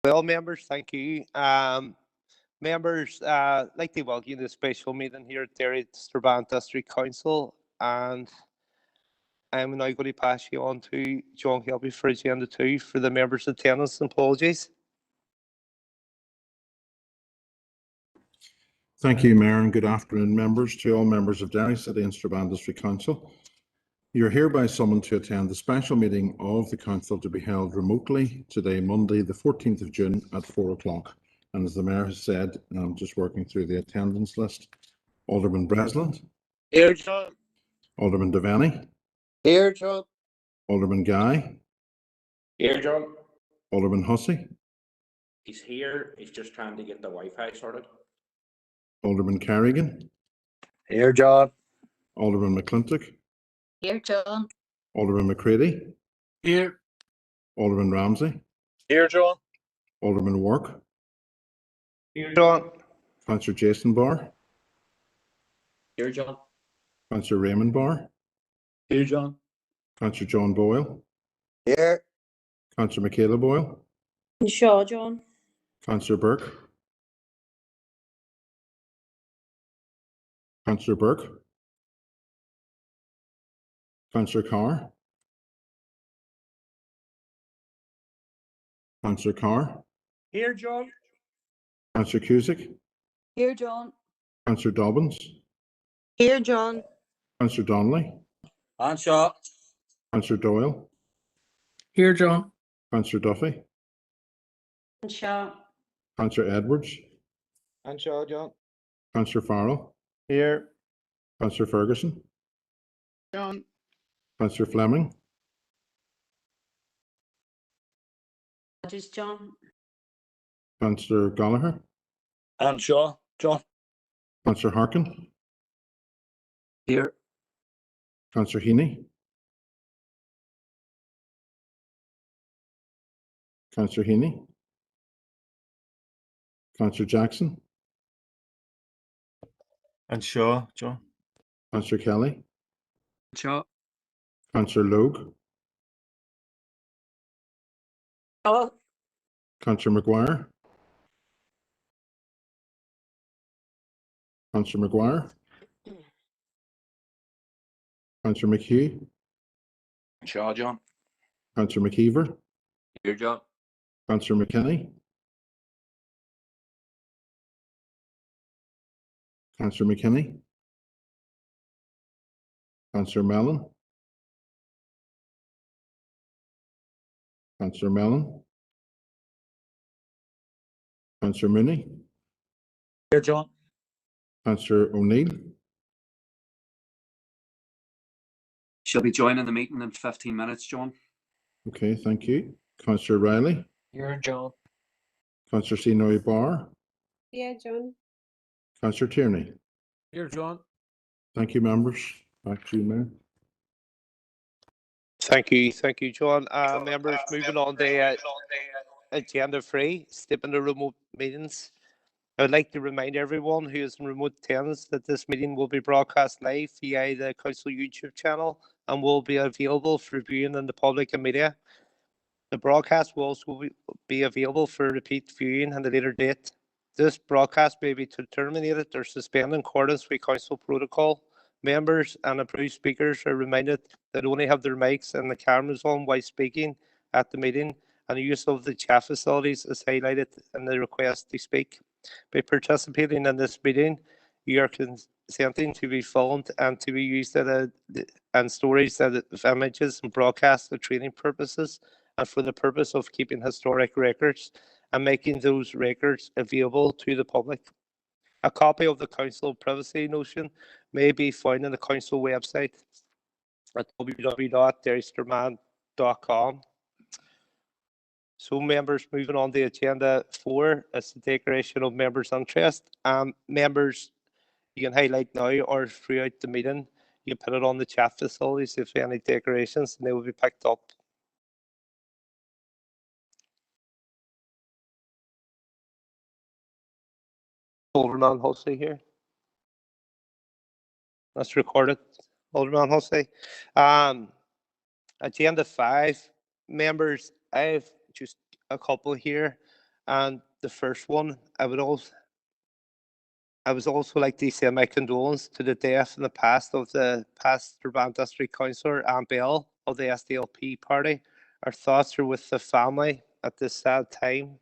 Well, members, thank you. Members, like to welcome you to the special meeting here at Derry Strabane District Council, and I'm now going to pass you on to John Helby for Agenda 2 for the members' attendance and apologies. Thank you, Mayor, and good afternoon, members, to all members of Derry City and Strabane District Council. You're hereby summoned to attend the special meeting of the Council to be held remotely today, Monday, the 14th of June at 4 o'clock. And as the Mayor has said, I'm just working through the attendance list. Alderman Breslin. Here, John. Alderman Devaney. Here, John. Alderman Guy. Here, John. Alderman Hussey. He's here. He's just trying to get the Wi-Fi sorted. Alderman Carrigan. Here, John. Alderman McClintock. Here, John. Alderman McCready. Here. Alderman Ramsey. Here, John. Alderman Wark. Here, John. Councillor Jason Barr. Here, John. Councillor Raymond Barr. Here, John. Councillor John Boyle. Here. Councillor Michaela Boyle. And Shaw, John. Councillor Burke. Councillor Burke. Councillor Carr. Councillor Carr. Here, John. Councillor Cusick. Here, John. Councillor Dobbins. Here, John. Councillor Donnelly. And Shaw. Councillor Doyle. Here, John. Councillor Duffy. And Shaw. Councillor Edwards. And Shaw, John. Councillor Farrell. Here. Councillor Ferguson. John. Councillor Fleming. Just John. Councillor Gallagher. And Shaw. John. Councillor Harkin. Here. Councillor Heaney. Councillor Heaney. Councillor Jackson. And Shaw, John. Councillor Kelly. Shaw. Councillor Logue. Oh, Councillor Maguire. Councillor Maguire. Councillor McHugh. Shaw, John. Councillor McKeever. Here, John. Councillor McKinney. Councillor McKinney. Councillor Mellon. Councillor Mellon. Councillor Mooney. Here, John. Councillor O'Neill. She'll be joining the meeting in 15 minutes, John. Okay, thank you. Councillor Riley. Here, John. Councillor Senoy Barr. yeah, John. Councillor Tierney. Here, John. Thank you, members. Back to you, Mayor. Thank you, John. Members, moving on to Agenda 3, skipping the remote meetings. I would like to remind everyone who is in remote attendance that this meeting will be broadcast live via the Council YouTube channel and will be available for viewing in the public and media. The broadcast will also be available for repeat viewing at a later date. This broadcast may be terminated or suspended in accordance with Council protocol. Members and approved speakers are reminded that only have their mics and the cameras on while speaking at the meeting, and the use of the chat facilities is highlighted in the request to speak. By participating in this meeting, you are consenting to be filmed and to be used and storage of images and broadcast for training purposes and for the purpose of keeping historic records and making those records available to the public. A copy of the Council privacy notion may be found on the Council website at www.derrystrabane.com. So, members, moving on to Agenda 4 is the declaration of members' interest. Members, you can highlight now or throughout the meeting. You can put it on the chat facilities if there are any declarations, and they will be picked up. Alderman Hussey here. That's recorded. Alderman Hussey. Agenda 5, members, I have just a couple here. And the first one, I would also like to send my condolence to the death and the past of the past Strabane District Councillor Anne Bell of the SDLP party. Our thoughts are with the family at this sad time.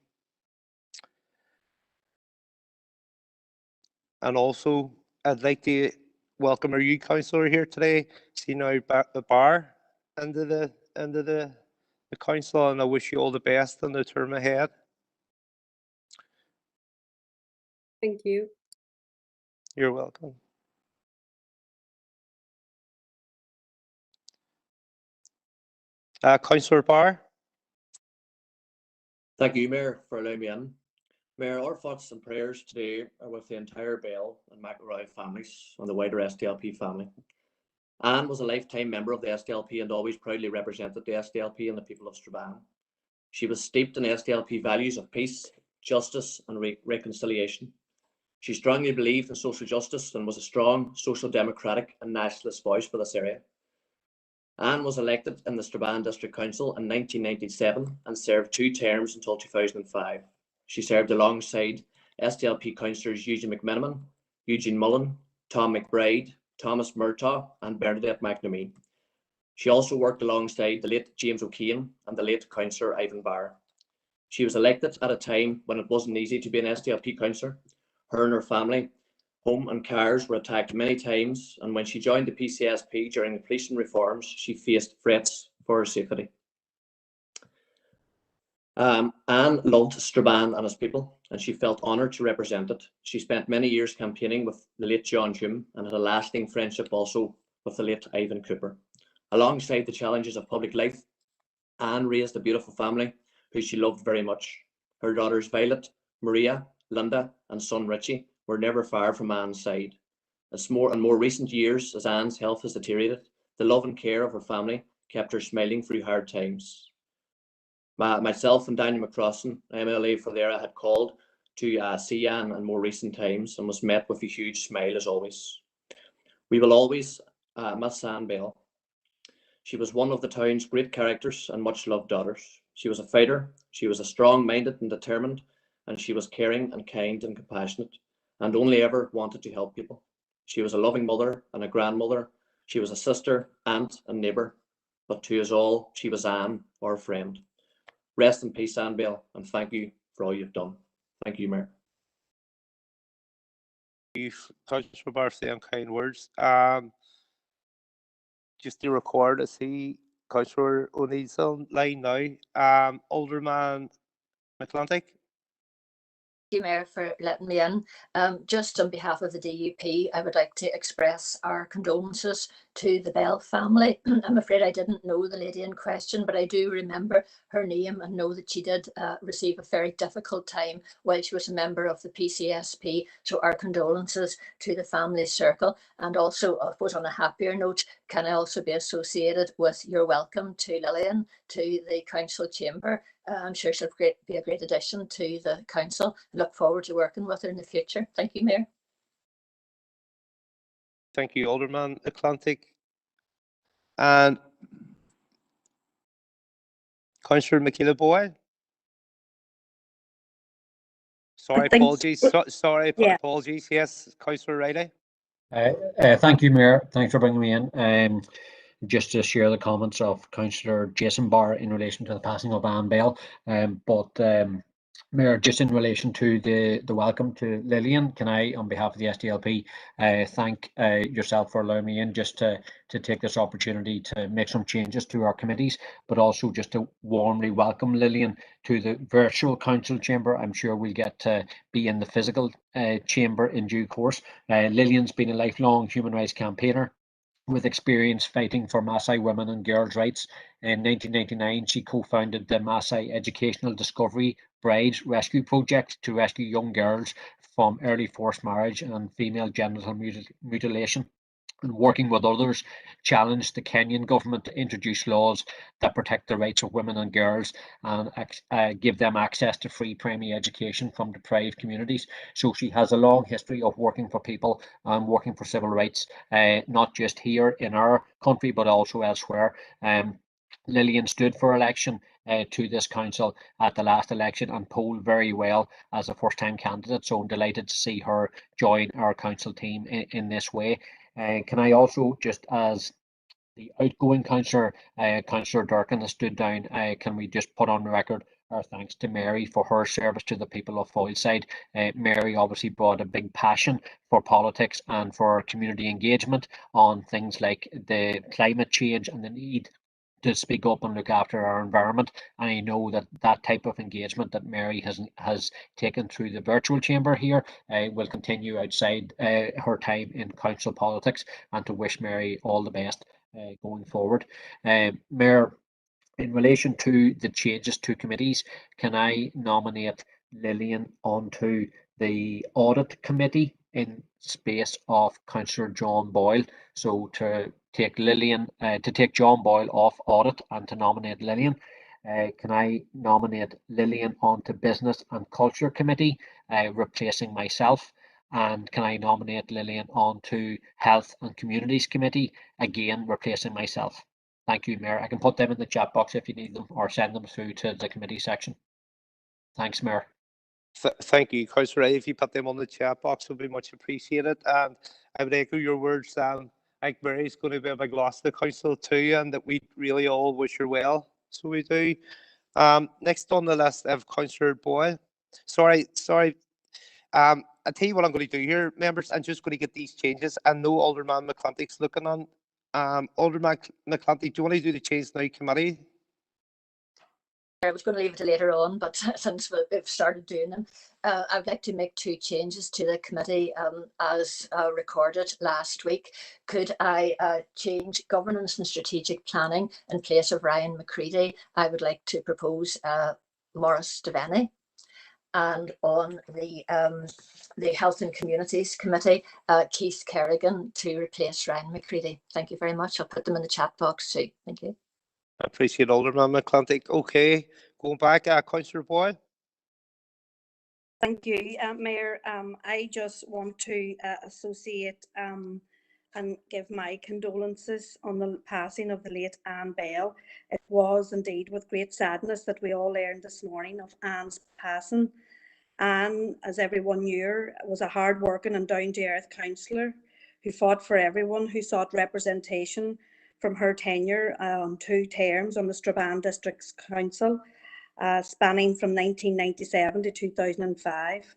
And also, I'd like to welcome our youth councillor here today, see now the bar into the council, and I wish you all the best in the term ahead. Thank you. You're welcome. Councillor Barr. Thank you, Mayor, for allowing me in. Mayor, our thoughts and prayers today are with the entire Bell and McElroy families and the wider SDLP family. Anne was a lifetime member of the SDLP and always proudly represented the SDLP and the people of Strabane. She was steeped in SDLP values of peace, justice and reconciliation. She strongly believed in social justice and was a strong social democratic and nationalist voice for this area. Anne was elected in the Strabane District Council in 1997 and served 2 terms until 2005. She served alongside SDLP councillors Eugene McMenamin, Eugene Mullen, Tom McBride, Thomas Murtaugh and Bernadette McNamee. She also worked alongside the late James O'Kane and the late councillor Ivan Barr. She was elected at a time when it wasn't easy to be an SDLP councillor. Her and her family home and cars were attacked many times, and when she joined the PCSP during the policing reforms, she faced threats for her safety. Anne loved Strabane and its people, and she felt honoured to represent it. She spent many years campaigning with the late John Hume and had a lasting friendship also with the late Ivan Cooper. Alongside the challenges of public life, Anne raised a beautiful family who she loved very much. Her daughters Violet, Maria, Linda, and son Richie were never far from Anne's side. As more and more recent years, as Anne's health has deteriorated, the love and care of her family kept her smiling through hard times. Myself and Daniel McCrossan, MLA for the area, had called to see Anne in more recent times and was met with a huge smile as always. We will always miss Anne Bell. She was one of the town's great characters and much loved daughters. She was a fighter, she was a strong-minded and determined, and she was caring and kind and compassionate, and only ever wanted to help people. She was a loving mother and a grandmother. She was a sister, aunt, and neighbour, but to us all, she was Anne, our friend. Rest in peace, Anne Bell, and thank you for all you've done. Thank you, Mayor. Thank you, Councillor Barr, saying kind words. Just to record, I see Councillor O'Neill's on line now. Alderman McClantic. Thank you, Mayor, for letting me in. Just on behalf of the DUP, I would like to express our condolences to the Bell family. I'm afraid I didn't know the lady in question, but I do remember her name and know that she did receive a very difficult time while she was a member of the PCSP. So our condolences to the family circle. And also, I suppose on a happier note, can I also be associated with your welcome to Lillian to the council chamber. I'm sure she'll be a great addition to the council. I look forward to working with her in the future. Thank you, Mayor. Thank you, Alderman McClantic. And Councillor Michaela Boyle. Sorry, apologies. Sorry, Yeah. apologies. Yes, Councillor Riley. Thank you, Mayor. Thanks for bringing me in. Just to share the comments of Councillor Jason Barr in relation to the passing of Anne Bell. Mayor, just in relation to the welcome to Lillian, can I, on behalf of the SDLP, thank yourself for allowing me in just to take this opportunity to make some changes to our committees, but also just to warmly welcome Lillian to the virtual council chamber. I'm sure we'll get to be in the physical chamber in due course. Lillian's been a lifelong human rights campaigner with experience fighting for Maasai women and girls' rights. In 1999, she co-founded the Maasai Educational Discovery Brides Rescue Project to rescue young girls from early forced marriage and female genital mutilation. And working with others, challenged the Kenyan government to introduce laws that protect the rights of women and girls and give them access to free primary education from deprived communities. So she has a long history of working for people and working for civil rights, not just here in our country, but also elsewhere. Lillian stood for election to this council at the last election and polled very well as a first-time candidate. So I'm delighted to see her join our council team in this way. Can I also, just as the outgoing councillor, Councillor Durkin, has stood down, can we just put on the record our thanks to Mary for her service to the people of Foyleside. Mary obviously brought a big passion for politics and for community engagement on things like the climate change and the need to speak up and look after our environment. And I know that that type of engagement that Mary has taken through the virtual chamber here will continue outside her time in council politics, and to wish Mary all the best going forward. Mayor, in relation to the changes to committees, can I nominate Lillian onto the audit committee in space of Councillor John Boyle? So to take John Boyle off audit and to nominate Lillian. Can I nominate Lillian onto Business and Culture Committee, replacing myself? And can I nominate Lillian onto Health and Communities Committee, again replacing myself? Thank you, Mayor. I can put them in the chat box if you need them, or send them through to the committee section. Thanks, Mayor. Thank you, Councillor. If you put them on the chat box, it would be much appreciated. And I would echo your words. I think Mary's going to be a big loss to the council too, and that we really all wish her well. So we do. Next on the list, I have Councillor Boyle. Sorry. I tell you what I'm going to do here, members. I'm just going to get these changes. I know Alderman McClanty's looking on. Alderman McClanty, do you want to do the change now, committee? I was going to leave it to later on, but since we've started doing them, I'd like to make 2 changes to the committee as recorded last week. Could I change governance and strategic planning in place of Ryan McCready? I would like to propose Maurice Devaney. And on the Health and Communities Committee, Keith Kerrigan to replace Ryan McCready. Thank you very much. I'll put them in the chat box too. Thank you. I appreciate Alderman McClanty. Okay, going back, Councillor Boyle. Thank you, Mayor. I just want to associate and give my condolences on the passing of the late Anne Bell. It was indeed with great sadness that we all learned this morning of Anne's passing. Anne, as everyone knew, was a hard-working and down-to-earth councillor who fought for everyone, who sought representation from her tenure on 2 terms on the Strabane District's Council, spanning from 1997 to 2005.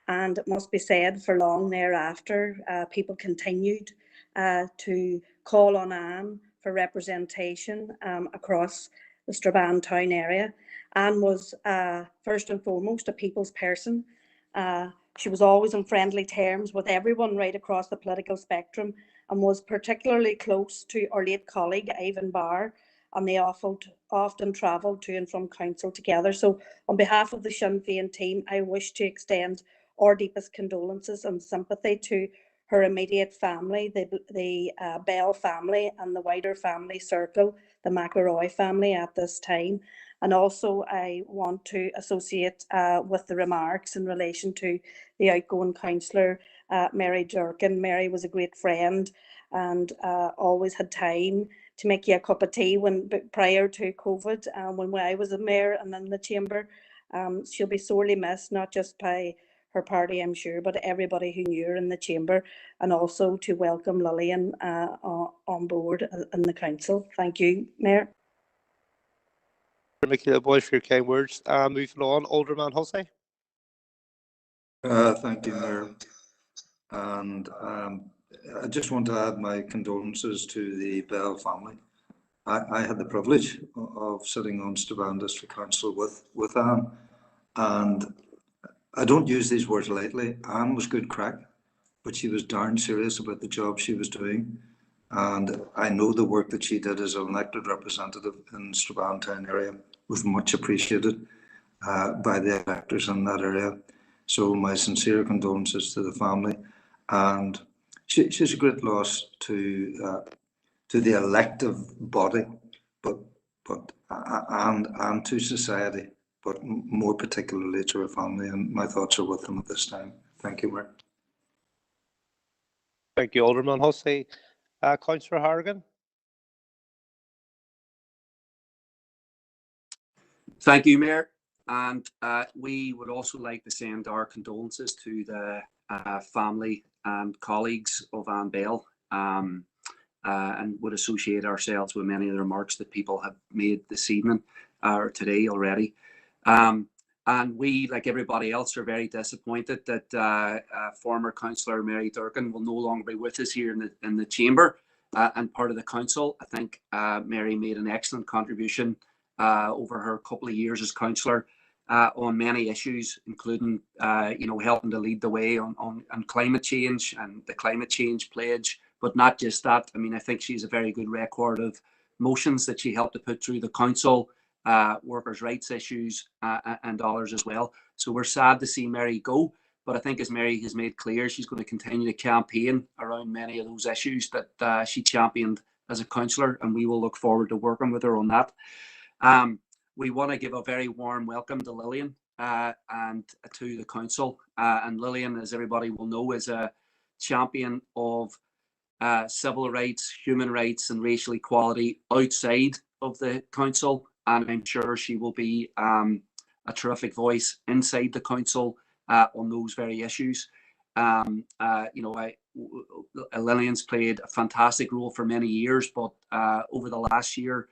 And it must be said, for long thereafter, people continued to call on Anne for representation across the Strabane town area. Anne was first and foremost a people's person. She was always on friendly terms with everyone right across the political spectrum, and was particularly close to our late colleague Ivan Barr, and they often travelled to and from council together. So on behalf of the Sinn Féin team, I wish to extend our deepest condolences and sympathy to her immediate family, the Bell family and the wider family circle, the McElroy family at this time. And also I want to associate with the remarks in relation to the outgoing councillor, Mary Durkin. Mary was a great friend and always had time to make you a cup of tea prior to COVID, when I was a mayor and in the chamber. She'll be sorely missed, not just by her party, I'm sure, but everybody who knew her in the chamber, and also to welcome Lillian on board in the council. Thank you, Mayor. Michaela Boyle, for your kind words. Moving on, Alderman Hussey. Thank you, Mayor. And I just want to add my condolences to the Bell family. I had the privilege of sitting on Strabane District Council with Anne, and I don't use these words lightly. Anne was good crack, but she was darn serious about the job she was doing. And I know the work that she did as an elected representative in Strabane town area was much appreciated by the electors in that area. So my sincere condolences to the family, and she's a great loss to the elective body, and to society, but more particularly to her family. And my thoughts are with them at this time. Thank you, Mayor. Thank you, Alderman Hussey. Councillor Harrigan. Thank you, Mayor. And we would also like to send our condolences to the family and colleagues of Anne Bell, and would associate ourselves with many of the remarks that people have made this evening or today already. And we, like everybody else, are very disappointed that former councillor Mary Durkin will no longer be with us here in the chamber and part of the council. I think Mary made an excellent contribution over her couple of years as councillor on many issues, including helping to lead the way on climate change and the climate change pledge. But not just that. I mean, I think she's a very good record of motions that she helped to put through the council, workers' rights issues, and others as well. So we're sad to see Mary go. But I think, as Mary has made clear, she's going to continue to campaign around many of those issues that she championed as a councillor, and we will look forward to working with her on that. We want to give a very warm welcome to Lillian and to the council. And Lillian, as everybody will know, is a champion of civil rights, human rights, and racial equality outside of the council. And I'm sure she will be a terrific voice inside the council on those very issues. Lillian's played a fantastic role for many years, but over the last year,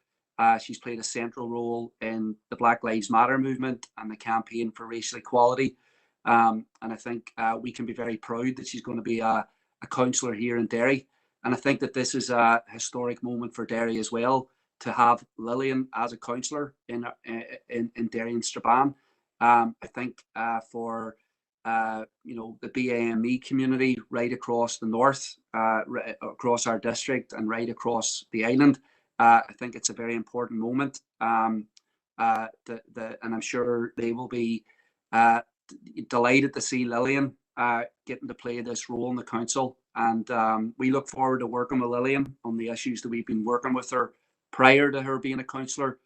she's played a central role in the Black Lives Matter movement and the campaign for racial equality. And I think we can be very proud that she's going to be a councillor here in Derry. And I think that this is a historic moment for Derry as well, to have Lillian as a councillor in Derry and Strabane. I think for the BAME community right across the north, across our district and right across the island, I think it's a very important moment. And I'm sure they will be delighted to see Lillian getting to play this role in the council. And we look forward to working with Lillian on the issues that we've been working with her prior to her being a councillor.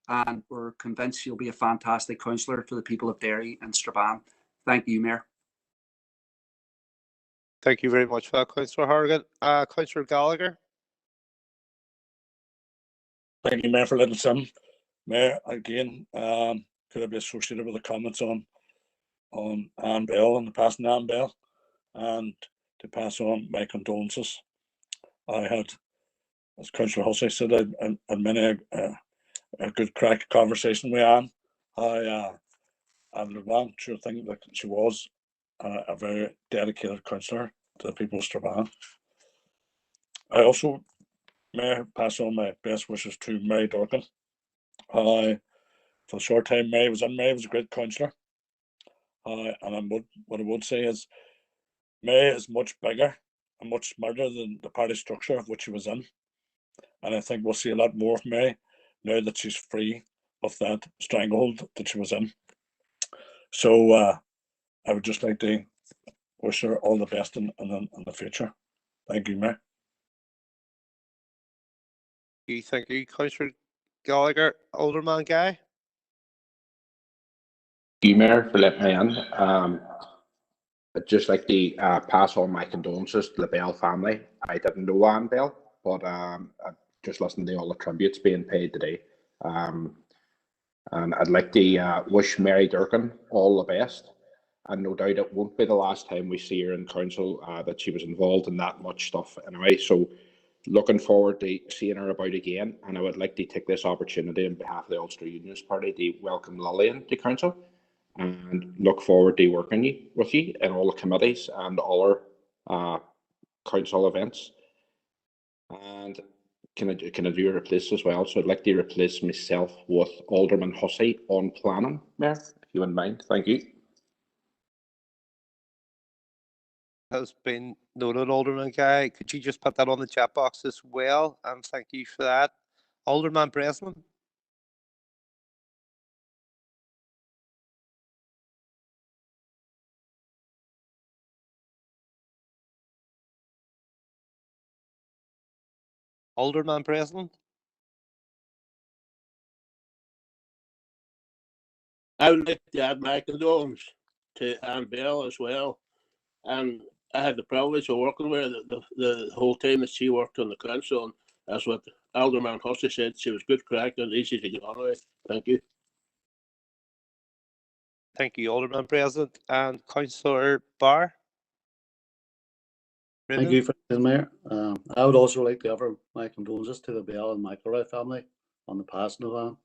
And we're convinced she'll be a fantastic councillor for the people of Derry and Strabane. Thank you, Mayor. Thank you very much for that, Councillor Hargan. Councillor Gallagher. Thank you, Mayor, for letting us in. Mayor, again, could I be associated with the comments on Anne Bell and the passing Anne Bell, and to pass on my condolences. I had, as Councillor Hussey said, I had many a good crack conversation with Anne. I want to think that she was a very dedicated councillor to the people of Strabane. I also may pass on my best wishes to Mary Durkin. For the short time Mary was a great councillor. And what I would say is Mary is much bigger and much smarter than the party structure of which she was in. And I think we'll see a lot more of Mary now that she's free of that stranglehold that she was in. So I would just like to wish her all the best in the future. Thank you, Mayor. Thank you, Councillor Gallagher. Alderman Guy. Thank you, Mayor, for letting me in. I'd just like to pass on my condolences to the Bell family. I didn't know Anne Bell, but I just listened to all the tributes being paid today. And I'd like to wish Mary Durkin all the best. And no doubt it won't be the last time we see her in council, that she was involved in that much stuff anyway. So looking forward to seeing her about again. And I would like to take this opportunity on behalf of the Ulster Unionist Party to welcome Lillian to council, and look forward to working with you in all the committees and other council events. And can I do a replace as well? So I'd like to replace myself with Alderman Hussey on planning, Mayor, if you wouldn't mind. Thank you. Has been noted, Alderman Guy. Could you just put that on the chat box as well? And thank you for that. Alderman Breslin. Alderman Breslin. I would like to add my condolences to Anne Bell as well. And I had the privilege of working with her the whole time that she worked on the council. And that's what Alderman Hussey said. She was good crack and easy to get on with. Thank you. Thank you, Alderman President. And Councillor Barr. Thank you, Mayor. I would also like to offer my condolences to the Bell and McElroy family on the passing of Anne.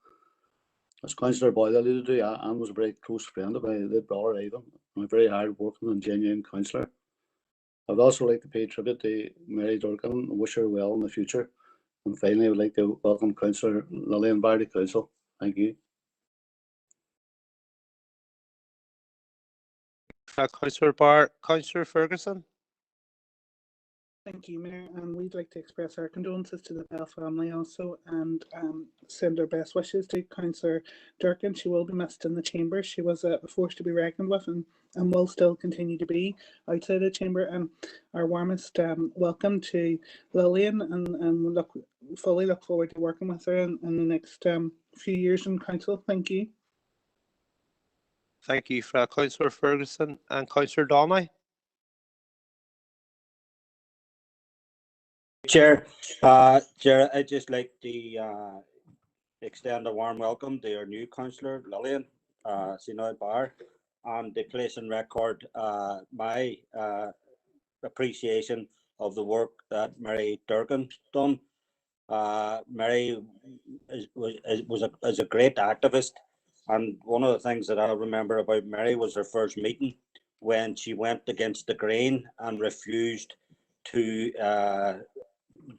As Councillor Boyle alluded to, Anne was a very close friend of my late brother Ivan, and a very hard working and genuine councillor. I would also like to pay tribute to Mary Durkin and wish her well in the future. And finally, I would like to welcome Councillor Lillian Barr to Council. Thank you. Councillor Barr. Councillor Ferguson. Thank you, Mayor. And we'd like to express our condolences to the Bell family also, and send our best wishes to Councillor Durkin. She will be missed in the chamber. She was a force to be reckoned with, and will still continue to be outside the chamber. And our warmest welcome to Lillian, and we fully look forward to working with her in the next few years in council. Thank you. Thank you, Councillor Ferguson. And Councillor Donnelly. Chair, I'd just like to extend a warm welcome to our new councillor, Lillian Barr, and to place on record my appreciation of the work that Mary Durkin done. Mary is a great activist, and one of the things that I remember about Mary was her first meeting when she went against the Green and refused to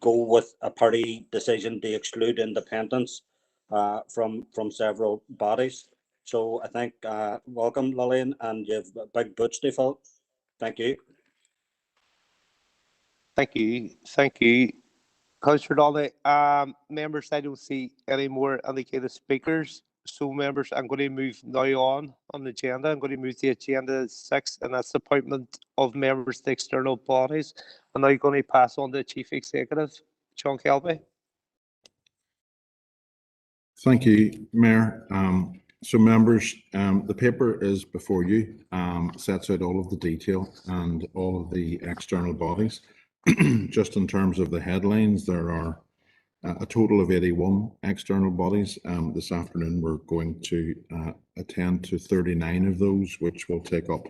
go with a party decision to exclude independents from several bodies. So I think welcome, Lillian, and you've big boots to fill. Thank you. Thank you. Thank you. Councillor Donnelly, members, I don't see any more indicated speakers. So members, I'm going to move now on the agenda. I'm going to move to agenda 6, and that's the appointment of members to external bodies. I'm now going to pass on to the Chief Executive, John Kelby. Thank you, Mayor. So members, the paper is before you, sets out all of the detail and all of the external bodies. Just in terms of the headlines, there are a total of 81 external bodies. This afternoon, we're going to attend to 39 of those, which will take up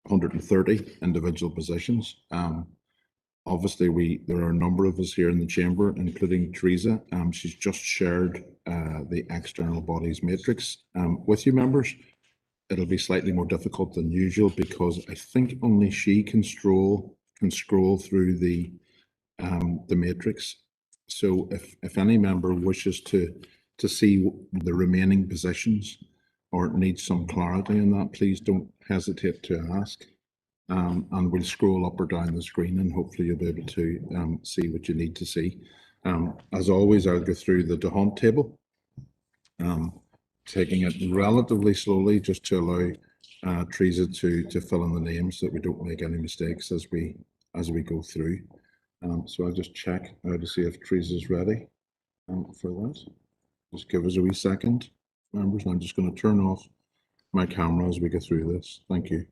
130 individual positions. Obviously, there are a number of us here in the chamber, including Teresa. She's just shared the external bodies matrix with you, members. It'll be slightly more difficult than usual because I think only she can scroll through the matrix. So if any member wishes to see the remaining positions or needs some clarity on that, please don't hesitate to ask. And we'll scroll up or down the screen, and hopefully you'll be able to see what you need to see. As always, I'll go through the DeHunt table, taking it relatively slowly just to allow Teresa to fill in the names so that we don't make any mistakes as we go through. So I'll just check to see if Teresa's ready for that. Just give us a wee second, members. I'm just going to turn off my camera as we go through this. Thank you.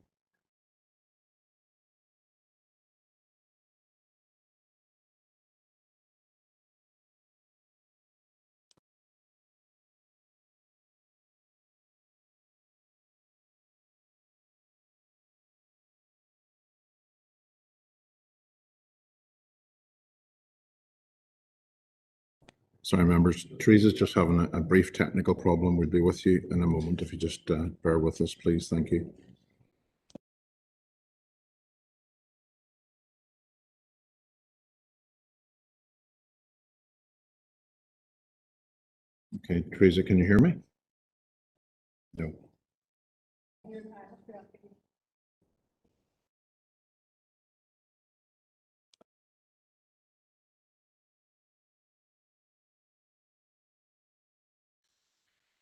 Sorry, members. Teresa's just having a brief technical problem. We'll be with you in a moment. If you just bear with us, please. Thank you. Okay, Teresa, can you hear me? No.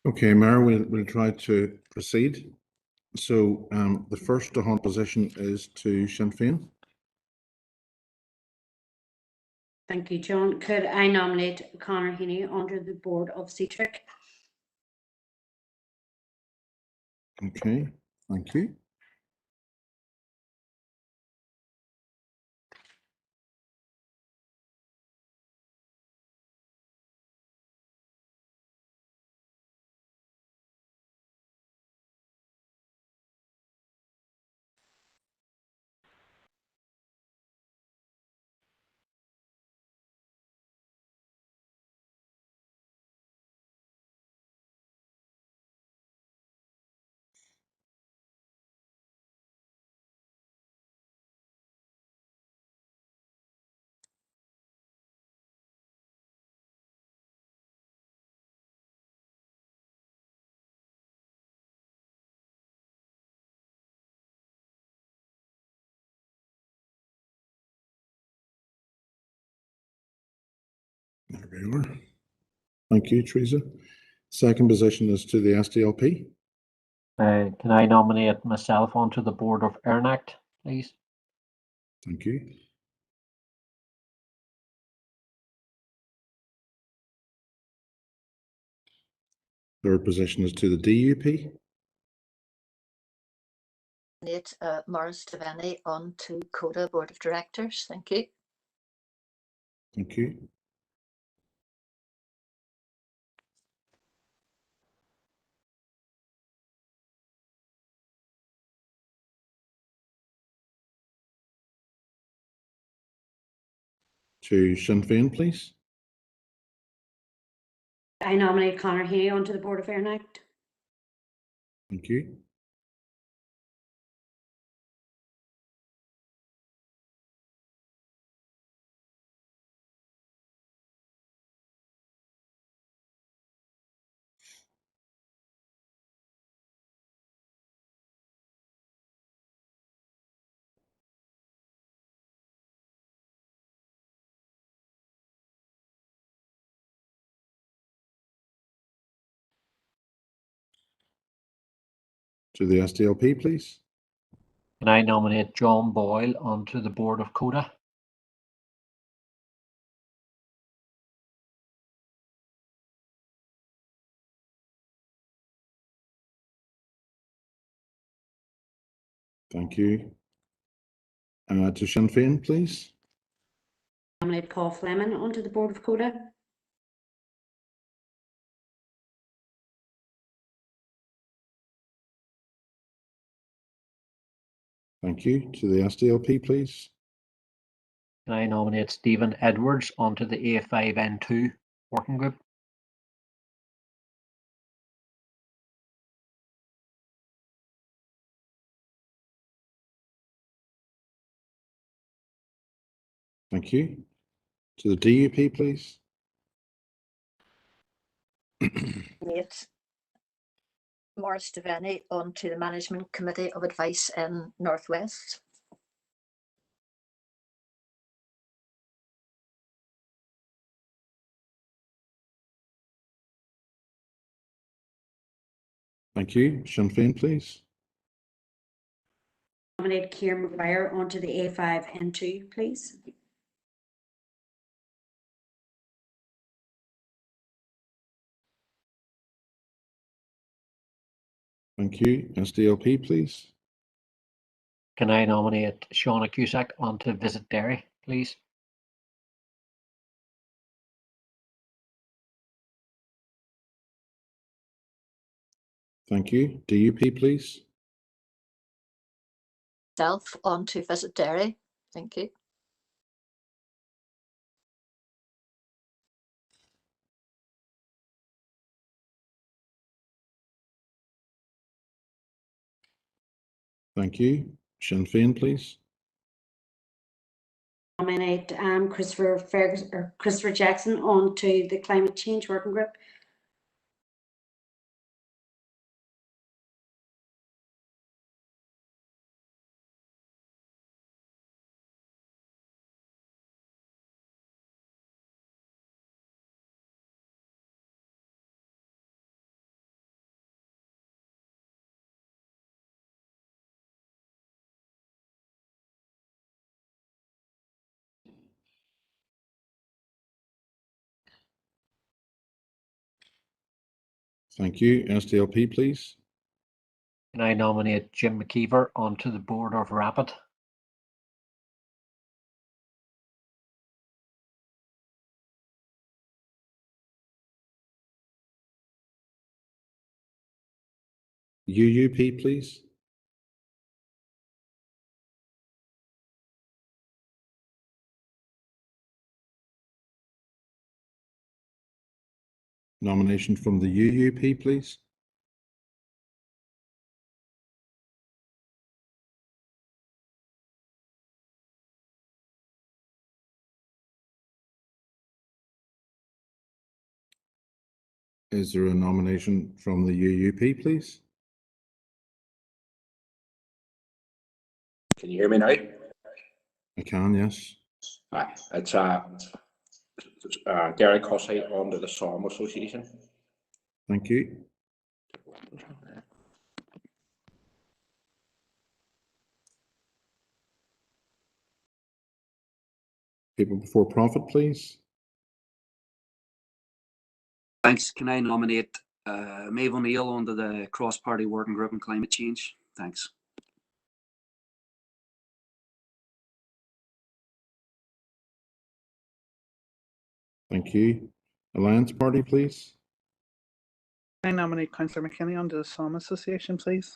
Okay, Mayor, we'll try to proceed. So the first DeHunt position is to Sinn Féin. Thank you, John. Could I nominate Conor Heaney under the board of CTRIC? Okay, thank you. There you are. Thank you, Teresa. Second position is to the SDLP. Can I nominate myself onto the board of ERNACT, please? Thank you. Third position is to the DUP. Nominate Morris Devaney onto CODA Board of Directors. Thank you. Thank you. To Sinn Féin, please. I nominate Conor Hay onto the board of ERNACT. Thank you. To the SDLP, please. Can I nominate John Boyle onto the board of CODA? Thank you. To Sinn Féin, please. Nominate Paul Fleming onto the board of CODA. Thank you. To the SDLP, please. Can I nominate Stephen Edwards onto the A5N2 working group? Thank you. To the DUP, please. Nominate Morris Devaney onto the Management Committee of Advice in Northwest. Thank you. Sinn Féin, please. Nominate Kieran McGuire onto the A5N2, please. Thank you. SDLP, please. Can I nominate Shauna Cusack onto Visit Derry, please? Thank you. DUP, please. Self onto Visit Derry. Thank you. Thank you. Sinn Féin, please. Nominate Christopher Jackson onto the Climate Change Working Group. Thank you. SDLP, please. Can I nominate Jim McKeever onto the board of Rapid? UUP, please. Nomination from the UUP, please. Is there a nomination from the UUP, please? Can you hear me now? I can, yes. Aye, it's Derry Cussite onto the Somme Association. Thank you. People before profit, please. Thanks. Can I nominate Maeve O'Neill onto the cross-party working group on climate change? Thanks. Thank you. Alliance Party, please. I nominate Councillor McKinney onto the Somme Association, please.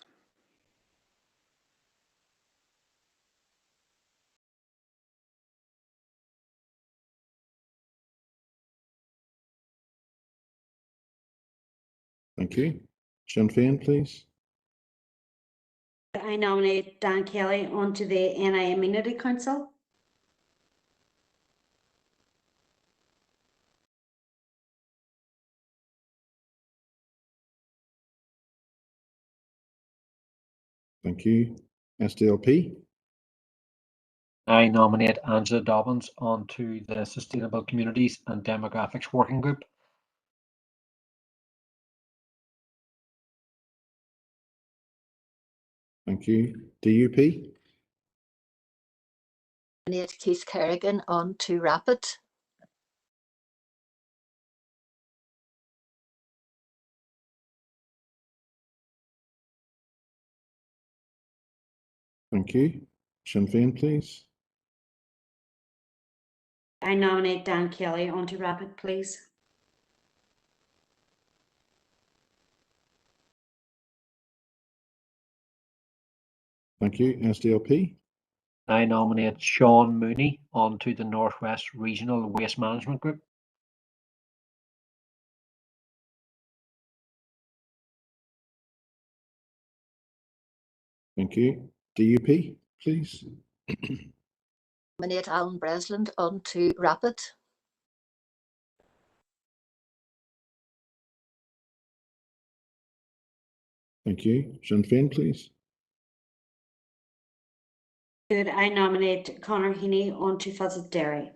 Thank you. Sinn Féin, please. I nominate Dan Kelly onto the NI Amenity Council. Thank you. SDLP. I nominate Angela Dobbins onto the Sustainable Communities and Demographics Working Group. Thank you. DUP. Nominate Keith Kerrigan onto Rapid. Thank you. Sinn Féin, please. I nominate Dan Kelly onto Rapid, please. Thank you. SDLP. I nominate Sean Mooney onto the Northwest Regional Waste Management Group. Thank you. DUP, please. Nominate Alan Bresland onto Rapid. Thank you. Sinn Féin, please. Could I nominate Conor Heaney onto Fuzzy Derry?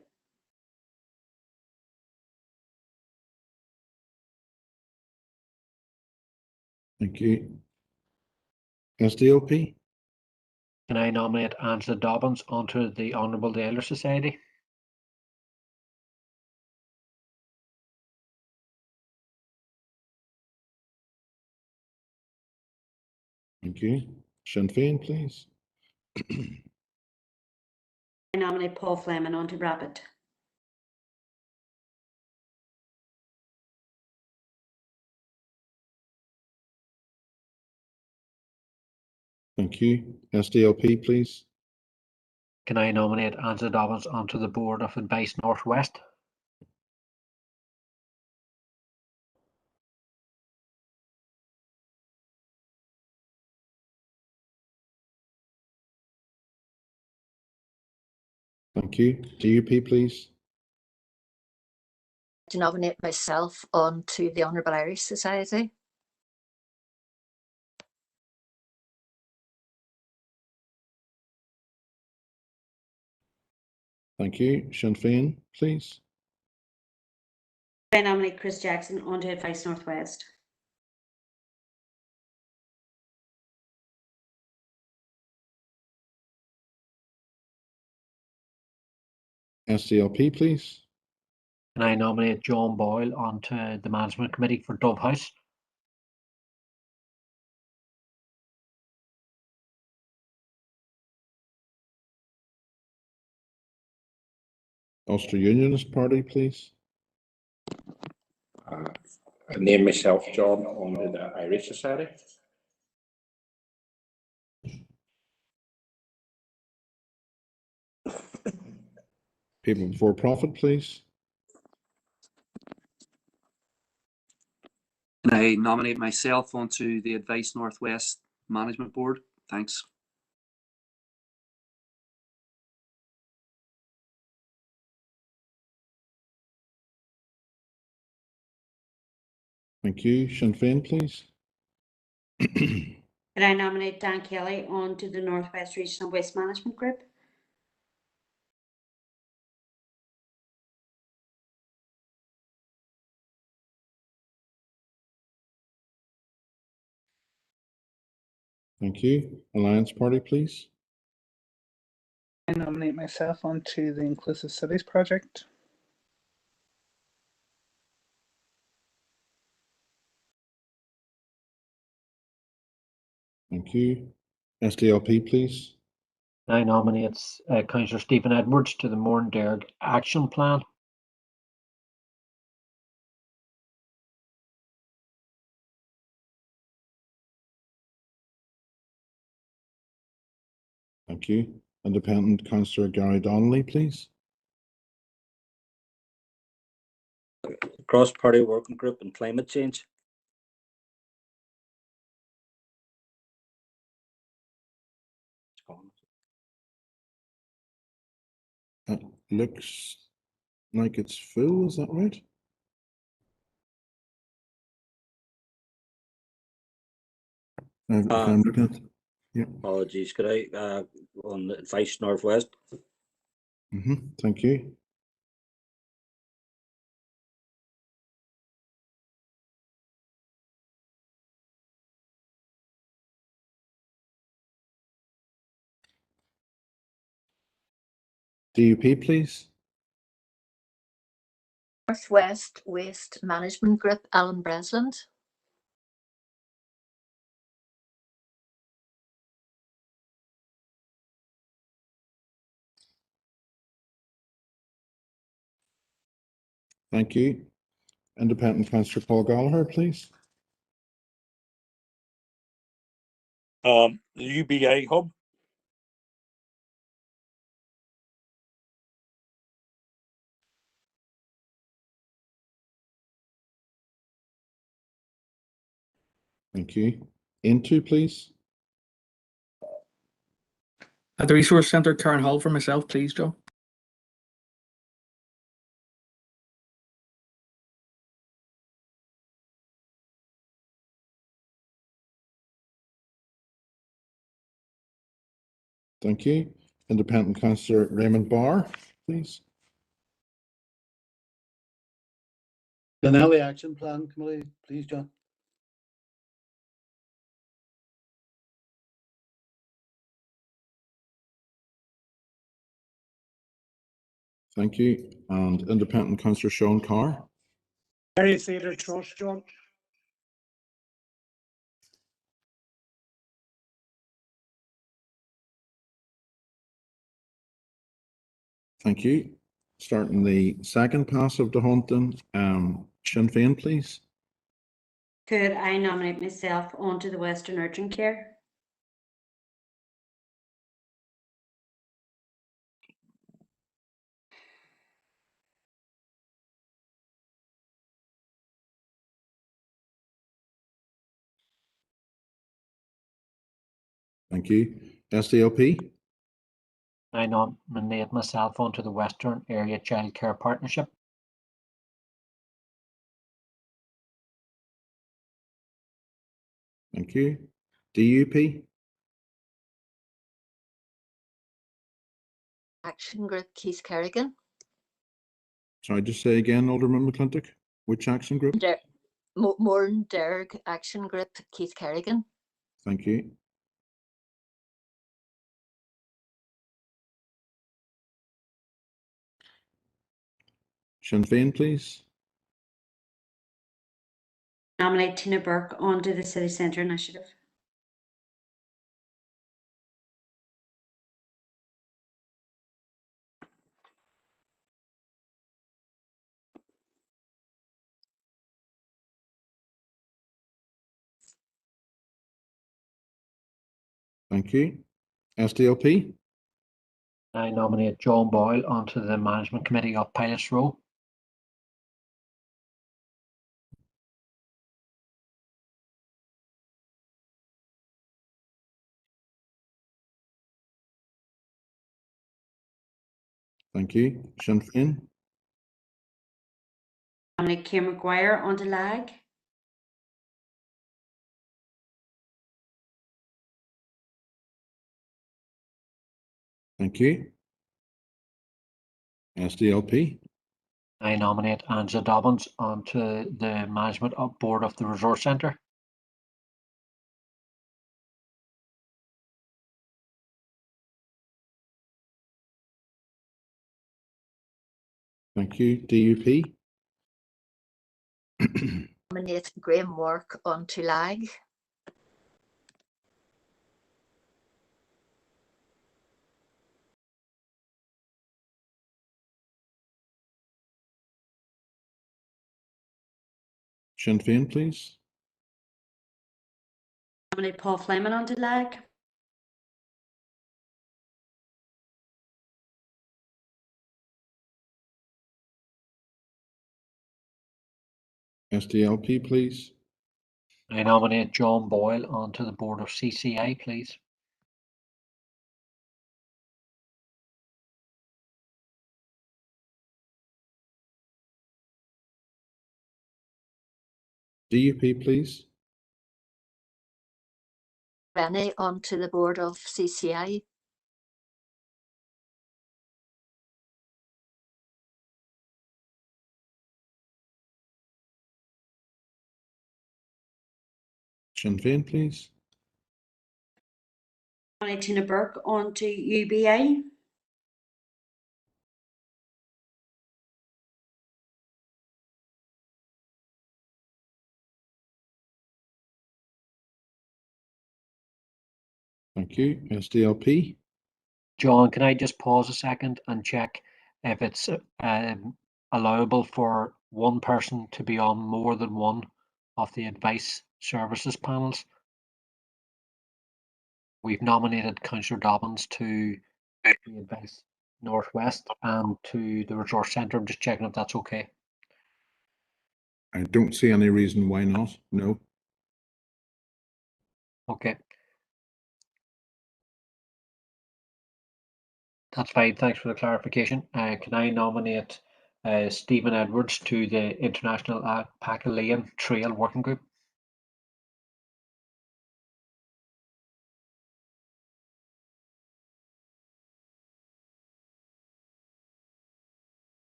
Thank you. SDLP. Can I nominate Angela Dobbins onto the Honourable Daler Society? Thank you. Sinn Féin, please. I nominate Paul Fleming onto Rapid. Thank you. SDLP, please. Can I nominate Angela Dobbins onto the Board of Advice Northwest? Thank you. DUP, please. To nominate myself onto the Honourable Irish Society. Thank you. Sinn Féin, please. I nominate Chris Jackson onto Advice Northwest. SDLP, please. Can I nominate John Boyle onto the Management Committee for Dove House? Ulster Unionist Party, please. I name myself John onto the Irish Society. People before profit, please. Can I nominate myself onto the Advice Northwest Management Board? Thanks. Thank you. Sinn Féin, please. Could I nominate Dan Kelly onto the Northwest Regional Waste Management Group? Thank you. Alliance Party, please. I nominate myself onto the Inclusive Cities project. Thank you. SDLP, please. I nominate Councillor Stephen Edwards to the Mourne-Derg Action Plan. Thank you. Independent Councillor Gary Donnelly, please. Cross-party working group on climate change. It looks like it's full, is that right? If I'm looking at, yeah. Apologies, could I on the Advice Northwest? Thank you. DUP, please. Northwest Waste Management Group, Alan Bresland. Thank you. Independent Councillor Paul Gallagher, please. The UBI hub. Thank you. Into, please. At the Resource Centre, Karen Hall for myself, please, Joe. Thank you. Independent Councillor Raymond Barr, please. Denali Action Plan Committee, please, John. Thank you. And Independent Councillor Sean Carr. Derry Theatre Trust, John. Thank you. Starting the second pass of the Hunting, Sinn Féin, please. Could I nominate myself onto the Western Urgent Care? Thank you. SDLP. I nominate myself onto the Western Area Childcare Partnership. Thank you. DUP. Action Group, Keith Kerrigan. Sorry, just say again, Alderman McClintock. Which action group? Mourne-Derg Action Group, Keith Kerrigan. Thank you. Sinn Féin, please. Nominate Tina Burke onto the City Centre Initiative. Thank you. SDLP. I nominate John Boyle onto the Management Committee of Pilots Row. Thank you. Sinn Féin. Nominate Keir Maguire onto LAG. Thank you. SDLP. I nominate Angela Dobbins onto the Management Board of the Resource Centre. Thank you. DUP? Nominate Graham Work onto LAG. Sinn Féin, please. Nominate Paul Fleming onto LAG. SDLP, please. I nominate John Boyle onto the board of CCI, please. DUP, please. Rennie onto the board of CCI. Sinn Féin, please. Nominate Tina Burke onto UBI. Thank you. SDLP? John, can I just pause a second and check if it's allowable for one person to be on more than one of the advice services panels? We've nominated Councillor Dobbins to the Advice Northwest and to the Resource Centre. I'm just checking if that's okay. I don't see any reason why not. No. Okay. That's fine. Thanks for the clarification. Can I nominate Stephen Edwards to the International Alpacalean Trail Working Group?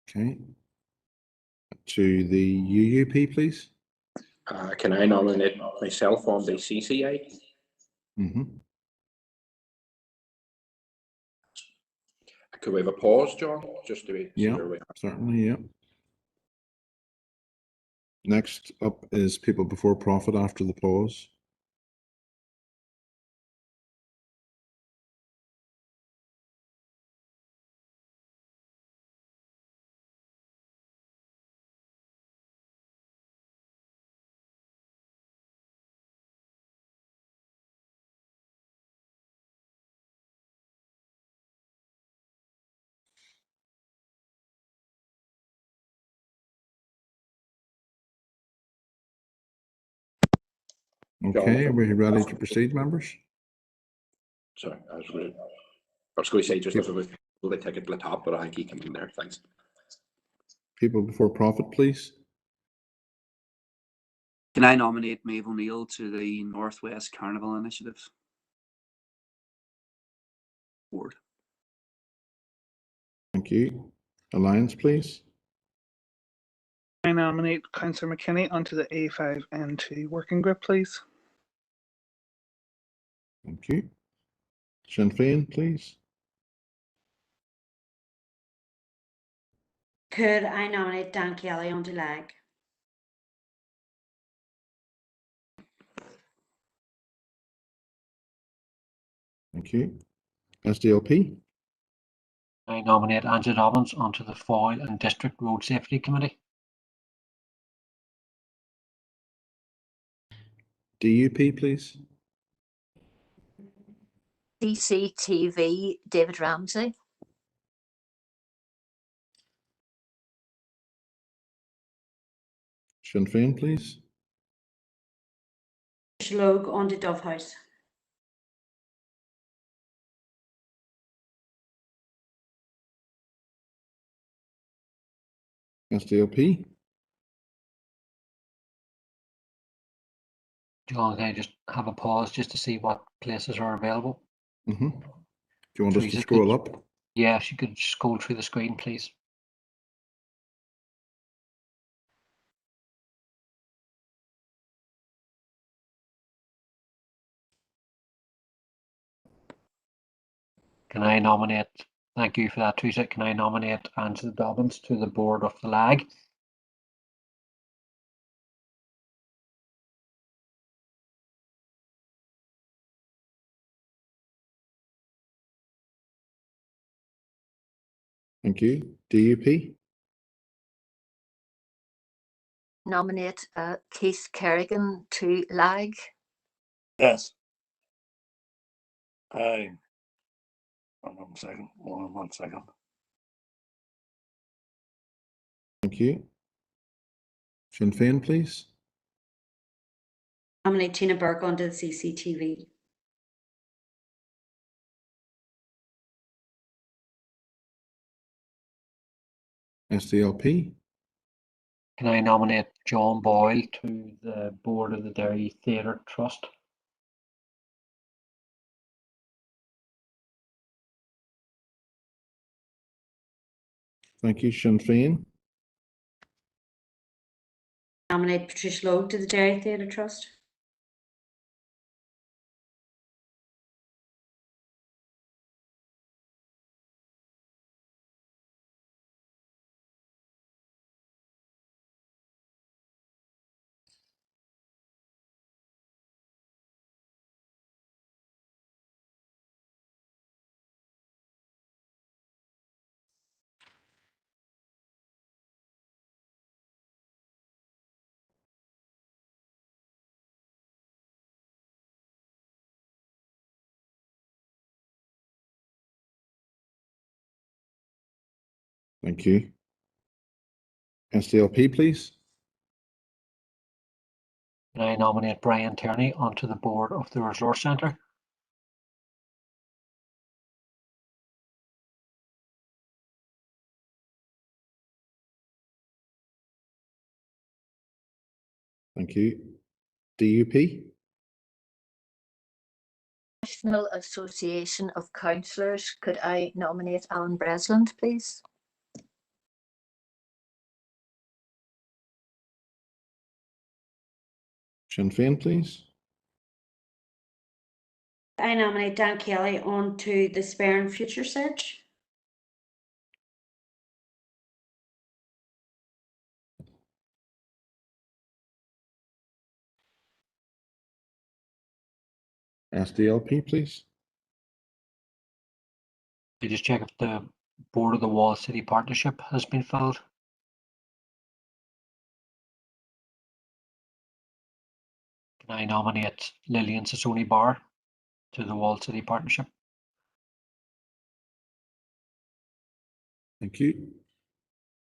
Okay. To the UUP, please. Can I nominate myself on the CCI? Could we have a pause, John, just to be Yeah, sure we are? certainly, yeah. Next up is People Before Profit after the pause. Okay, are we ready to proceed, members? Sorry, I was going to say just if it was a ticket to the top, but I think he came in there. Thanks. People Before Profit, please. Can I nominate Maeve O'Neill to the Northwest Carnival Initiative board? Thank you. Alliance, please. I nominate Councillor McKinney onto the A5N2 working group, please. Thank you. Sinn Féin, please. Could I nominate Dan Kelly onto LAG? Thank you. SDLP. I nominate Angela Dobbins onto the Foyle and District Road Safety Committee. DUP, please. CCTV, David Ramsey. Sinn Féin, please. Logue onto Dove House. SDLP. John, can I just have a pause just to see what places are available? Do you want us to Teresa, scroll up? Yeah, if you could scroll through the screen, please. Can I nominate Thank you for that, Teresa. Can I nominate Angela Dobbins to the board of the LAG? Thank you. DUP? Nominate Keith Kerrigan to LAG. Yes. Hold on a second. One second. Thank you. Sinn Féin, please. Nominate Tina Burke onto the CCTV. SDLP? Can I nominate John Boyle to the board of the Derry Theatre Trust? Thank you. Sinn Féin? Nominate Patricia Logue to the Derry Theatre Trust. Thank you. SDLP, please. Can I nominate Brian Tierney onto the board of the Resource Centre? Thank you. DUP? National Association of Councillors. Could I nominate Alan Bresland, please? Sinn Féin, please. I nominate Dan Kelly onto the Spare and Future Search. SDLP, please. Could you just check if the board of the Wall City Partnership has been filled? Can I nominate Lillian Sassoni Barr to the Wall City Partnership? Thank you.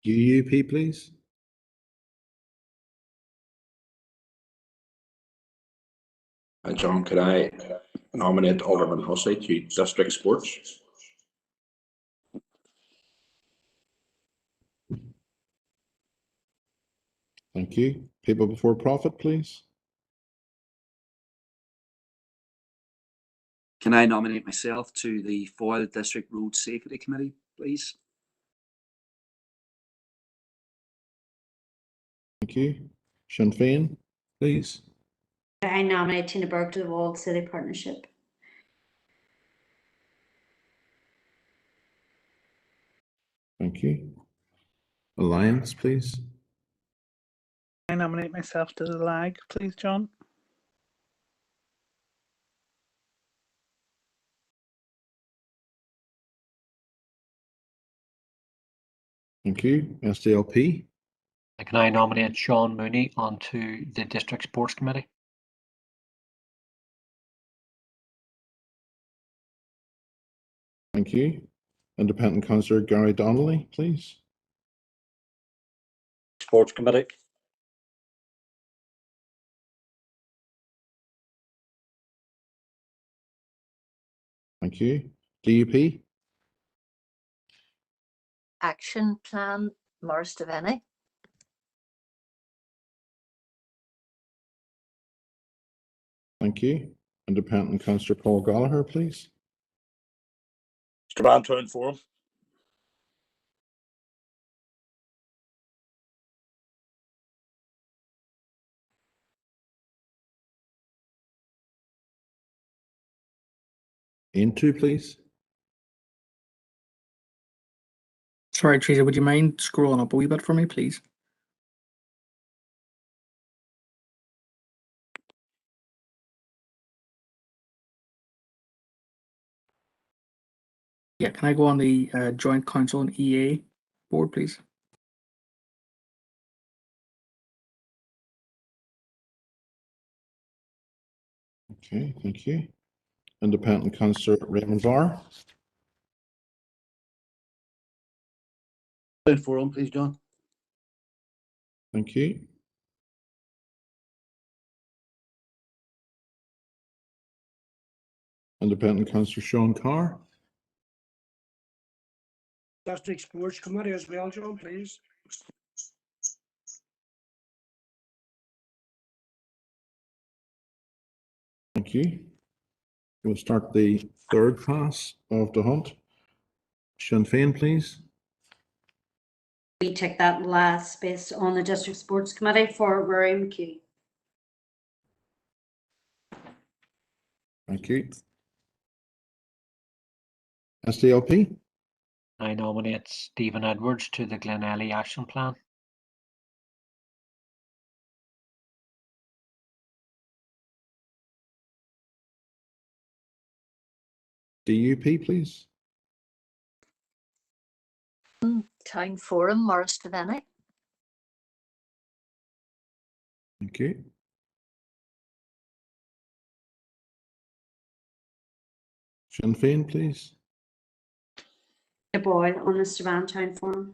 UUP, please. John, could I nominate Alderman Hussey to District Sports? Thank you. People before profit, please. Can I nominate myself to the Foyle District Road Safety Committee, please? Thank you. Sinn Féin, please. I nominate Tina Burke to the Walled City Partnership. Thank you. Alliance, please. I nominate myself to the LAG, please, John. Thank you. SDLP. Can I nominate Sean Mooney onto the District Sports Committee? Thank you. Independent Councillor Gary Donnelly, please. Sports Committee. Thank you. DUP. Action Plan, Morris Devaney. Thank you. Independent Councillor Paul Gallagher, please. Strabane Town Forum. Into, please. Sorry, Teresa, would you mind scrolling up a wee bit for me, please? Yeah, can I go on the Joint Council and EA board, please? Okay, thank you. Independent Councillor Raymond Barr. Forum, please, John. Thank you. Independent Councillor Sean Carr. District Sports Committee as well, John, please. Thank you. We'll start the third pass of the hunt. Sinn Féin, please. We take that last space on the District Sports Committee for Rory McHugh. Thank you. SDLP. I nominate Stephen Edwards to the Glenelly Action Plan. DUP, please. Town Forum, Morris Devaney. Thank you. Sinn Féin, please. The Boyle on the Strabane Town Forum.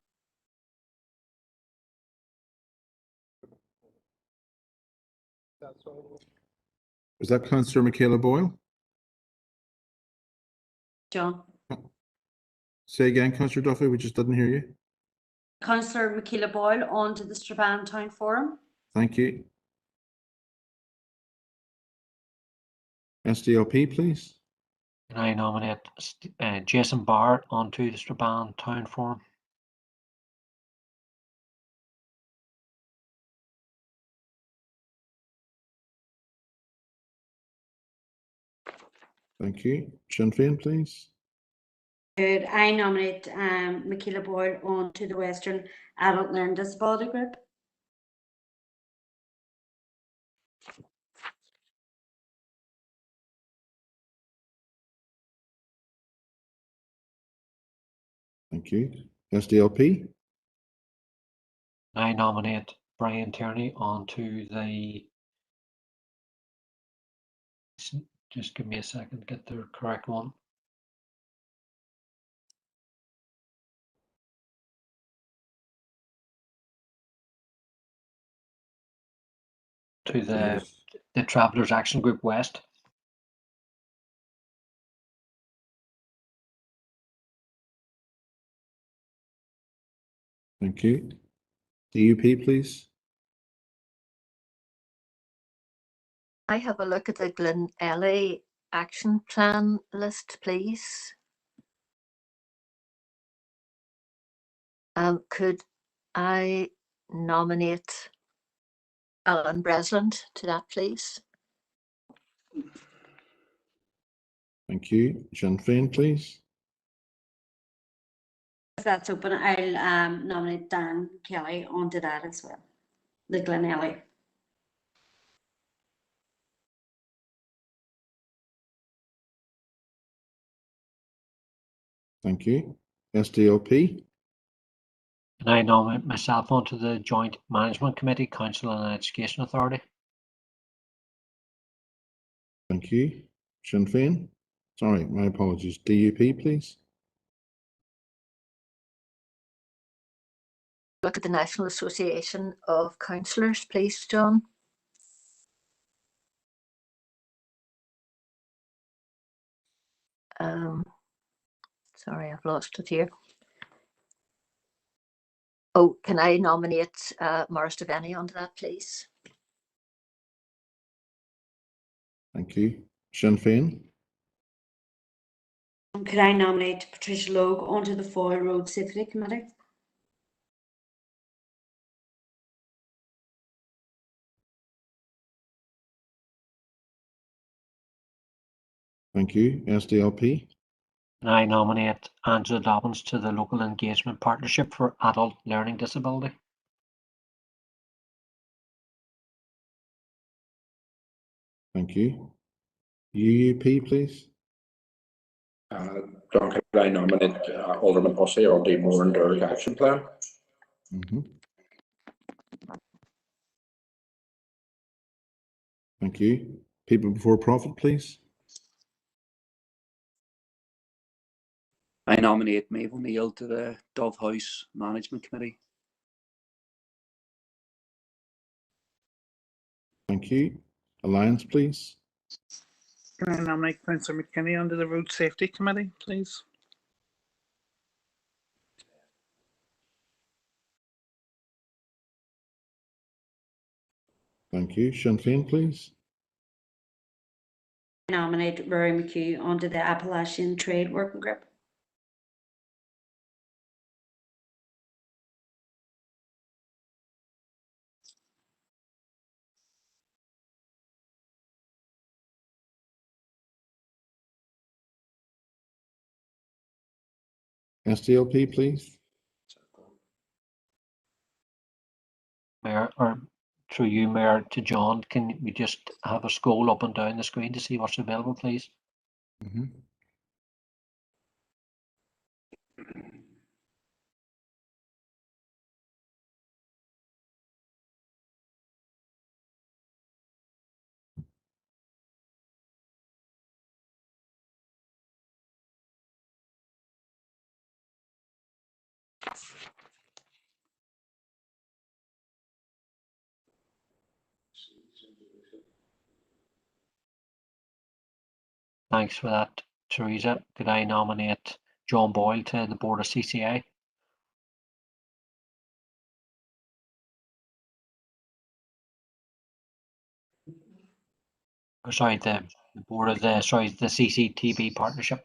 Was that Councillor Michaela Boyle? John. Say again, Councillor Duffy, we just didn't hear you. Councillor Michaela Boyle on to the Strabane Town Forum. Thank you. SDLP, please. And I nominate Jason Barr onto the Strabane Town Forum. Thank you. Sinn Féin, please. Good. I nominate Michaela Boyle on to the Western Adult Learning Disability Group. Thank you. SDLP. I nominate Brian Tierney onto the. Just give me a second to get the correct one. To the Travellers Action Group West. Thank you. DUP, please. I have a look at the Glenelly Action Plan list, please. Could I nominate Alan Bresland to that, please? Thank you. Sinn Féin, please. If that's open, I'll nominate Dan Kelly onto that as well. The Glenelly. Thank you. SDLP. And I nominate myself onto the Joint Management Committee, Council and Education Authority. Thank you. Sinn Féin. Sorry, my apologies. DUP, please. Look at the National Association of Councillors, please, John. Sorry, I've lost it here. Oh, can I nominate Morris Devaney onto that, please? Thank you. Sinn Féin. Could I nominate Patricia Logue onto the Foyle Road Safety Committee? Thank you. SDLP. And I nominate Angela Dobbins to the Local Engagement Partnership for Adult Learning Disability. Thank you. UUP, please. John, could I nominate Alderman Hussey on the Moore and Derry Action Plan? Thank you. People before profit, please. I nominate Maeve O'Neill to the Dove House Management Committee. Thank you. Alliance, please. Can I nominate Councillor McKinney under the Road Safety Committee, please? Thank you. Sinn Féin, please. I nominate Rory McHugh onto the Appalachian Trade Working Group. SDLP, please. Mayor, or through you, Mayor, to John, can we just have a scroll up and down the screen to see what's available, please? Thanks for that, Teresa. Could I nominate John Boyle to the Board of CCI? Or sorry, the Board of the CCTV Partnership.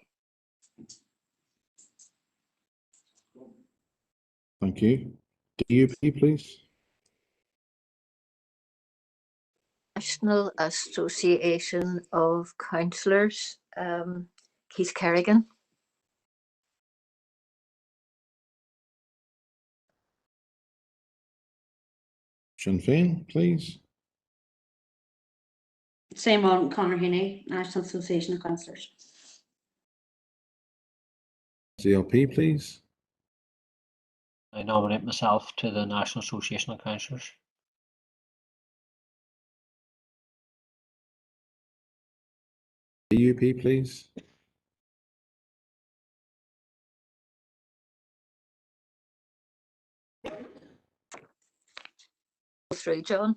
Thank you. DUP, please. National Association of Councillors, Keith Kerrigan. Sinn Féin, please. Same on Conor Heaney, National Association of Councillors. SDLP, please. I nominate myself to the National Association of Councillors. DUP, please. Through John.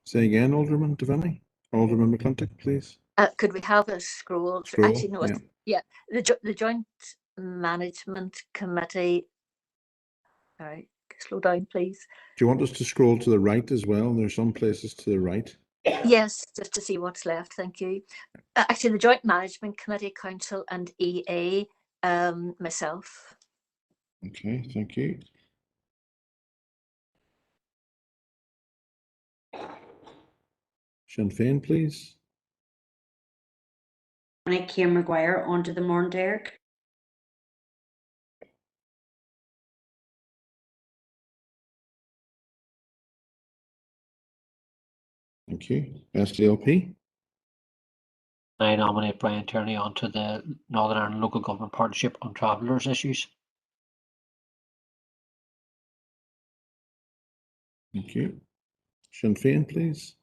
Say again, Alderman Devaney. Alderman McClintock, please. Could we have a scroll? Scroll, Actually, no. yeah. The Joint Management Committee. All right, slow down, please. Do you want us to scroll to the right as well? There's some places to the right. Yes, just to see what's left. Thank you. Actually, the Joint Management Committee, Council and EA, myself. Okay, thank you. Sinn Féin, please. Nick Keir Maguire onto the Moore and Derry. Thank you. SDLP. I nominate Brian Tierney onto the Northern Ireland Local Government Partnership on Travellers Issues. Thank you. Sinn Féin, please.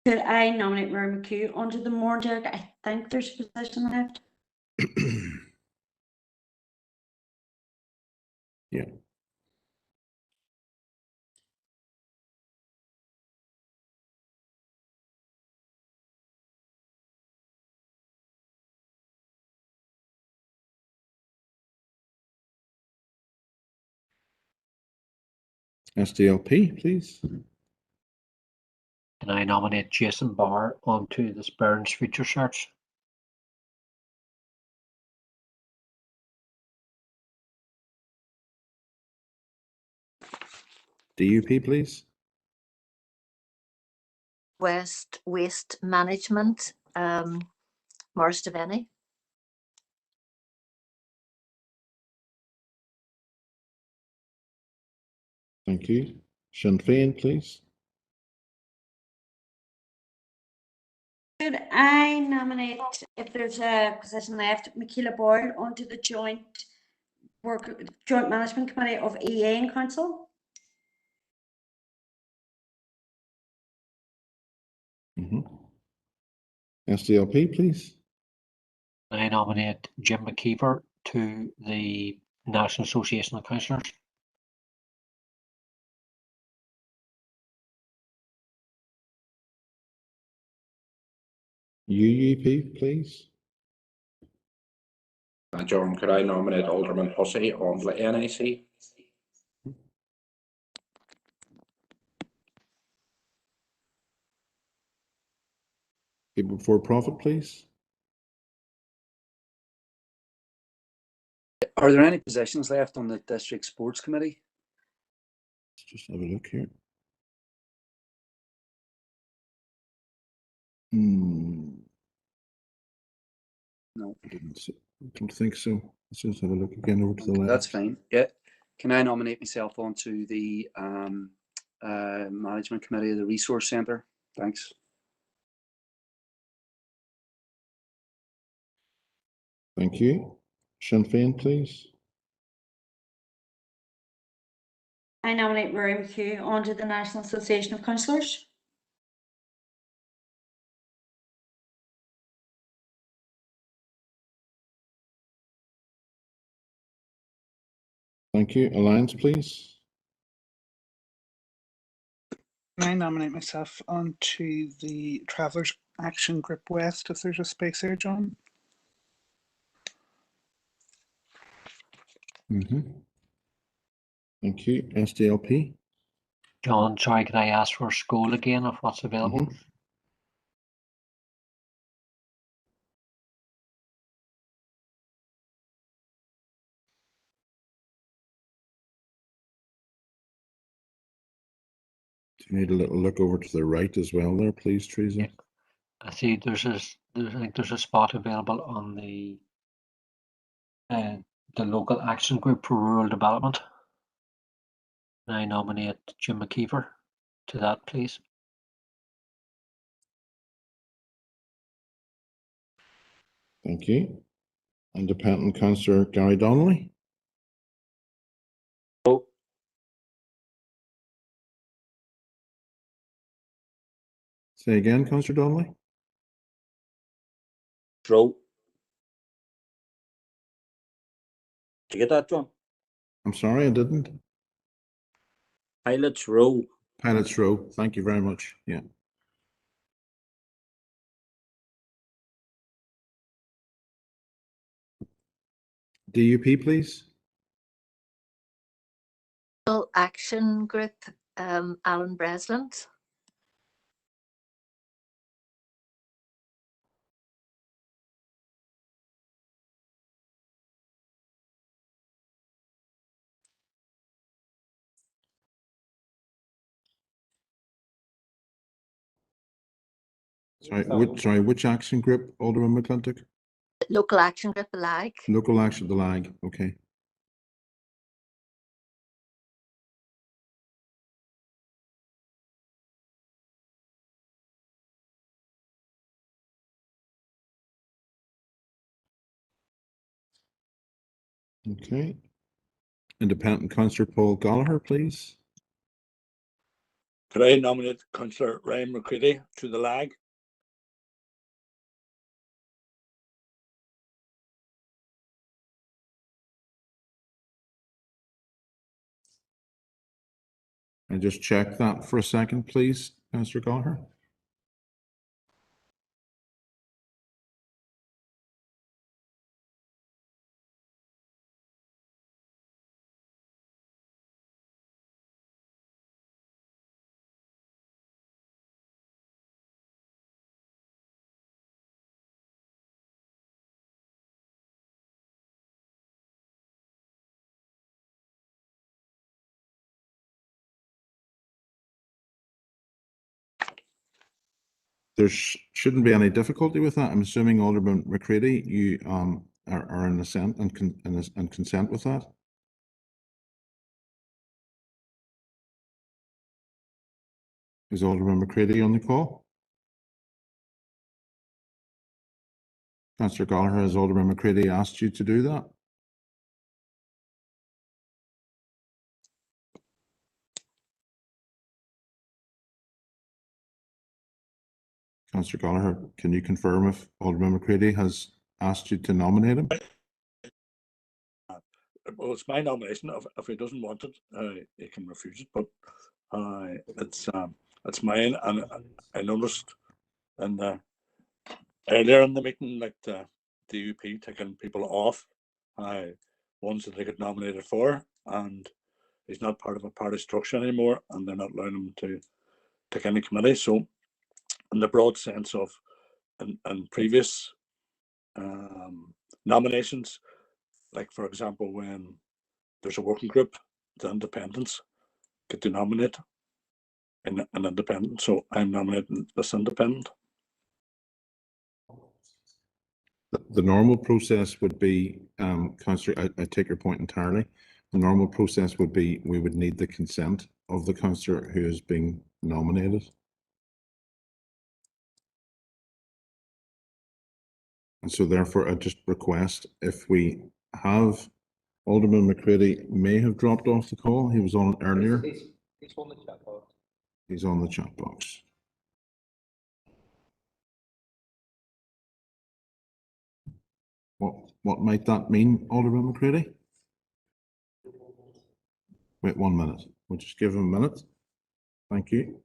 Could I nominate Rory McHugh onto the Moore and Derry? I think there's a position left. Yeah. SDLP, please. Can I nominate Jason Barr onto the Burns Future Search? DUP, please. Waste Management, Morris Devaney. Thank you. Sinn Féin, please. Could I nominate, if there's a position left, Michaela Boyle onto the joint management committee of EA and council? SDLP, please. I nominate Jim McKeever to the National Association of Councillors. UUP, please. John, could I nominate Alderman Hussey on the NAC? People for profit, please. Are there any positions left on the district sports committee? Let's just have a look here. No. I don't think so. Let's just have a look again over to the left. That's fine. Yeah. Can I nominate myself onto the management committee of the resource centre? Thanks. Thank you. Sinn Féin, please. I nominate Rory McHugh onto the National Association of Councillors. Thank you. Alliance, please. I nominate myself onto the Travellers Action Group West, if there's a space there, John. Thank you. SDLP. John, sorry, can I ask for school again of what's available? Do you need a little look over to the right as well there, please, Teresa? Yeah. I see I think there's a spot available on the local action group for rural development. And I nominate Jim McKeever to that, please. Thank you. Independent Councillor Gary Donnelly. Oh. Say again, Councillor Donnelly. Throw. Did you get that, John? I'm sorry, I didn't. Pilots Row. Pilots Row. Thank you very much. Yeah. DUP, please. Action Group, Alan Bresland. Sorry, which action group, Alderman McClintock? Local Action Group, the LAG. Local Action, the LAG. Okay. Okay. Independent Councillor Paul Gallagher, please. Could I nominate Councillor Ryan McCready to the LAG? And just check that for a second, please, Councillor Gallagher. There shouldn't be any difficulty with that. I'm assuming Alderman McCready, you are in assent and consent with that. Is Alderman McCready on the call? Councillor Gallagher, has Alderman McCready asked you to do that? Councillor Gallagher, can you confirm if Alderman McCready has asked you to nominate him? Well, it's my nomination. If he doesn't want it, he can refuse it. But it's mine, and I noticed earlier in the meeting, like the DUP taking people off, ones that they get nominated for, and he's not part of a party structure anymore, and they're not allowing him to take any committee. So, in the broad sense of, in previous nominations, like for example, when there's a working group, the independents get to nominate an independent. So I'm nominating this independent. The normal process would be, Councillor, I take your point entirely. The normal process would be we would need the consent of the councillor who is being nominated. And so therefore I just request, if we have, Alderman McCready may have dropped off the call. He was on earlier. He's on the chat box. He's on the chat box. What might that mean, Alderman McCready? Wait 1 minute. We'll just give him a minute. Thank you.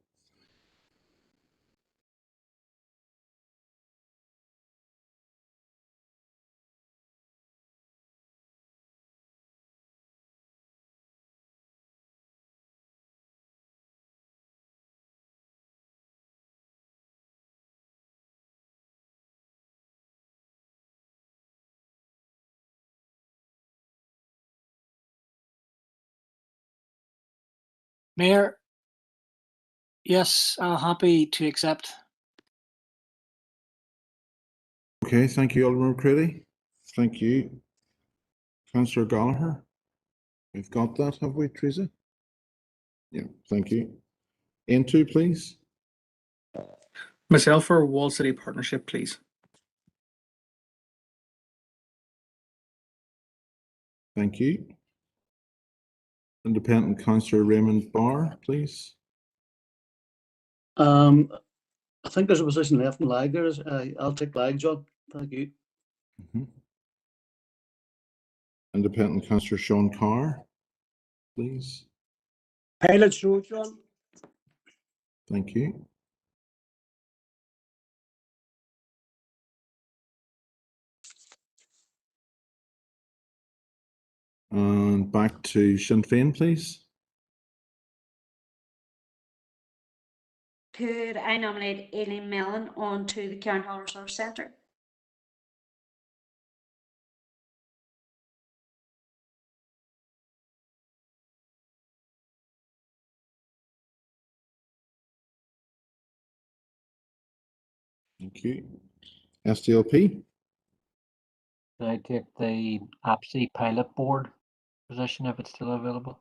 Mayor, yes, happy to accept. Okay, thank you, Alderman McCready. Thank you. Councillor Gallagher. We've got that, have we, Teresa? Yeah, thank you. N2, please. Myself for Wall City Partnership, please. Thank you. Independent Councillor Raymond Barr, please. I think there's a position left in Lag there. I'll take Lag, John. Thank you. Independent Councillor Sean Carr, please. Pilots Road, John. Thank you. And back to Sinn Féin, please. Could I nominate Aileen Mellon onto the Cairn Hall Resource Centre? Thank you. SDLP. Can I take the APSI pilot board position if it's still available?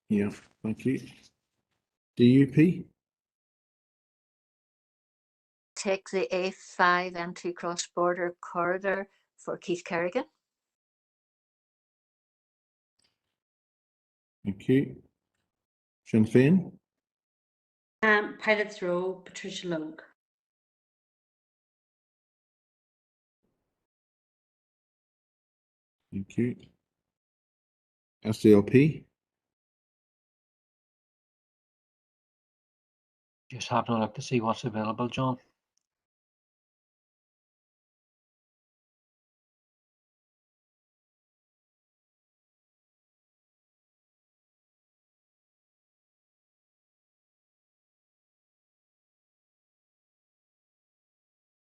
Yeah, thank you. DUP. Take the A5 N2 cross-border corridor for Keith Kerrigan. Thank you. Sinn Féin. Pilots Row, Patricia Logue. Thank you. SDLP. Just having a look to see what's available, John.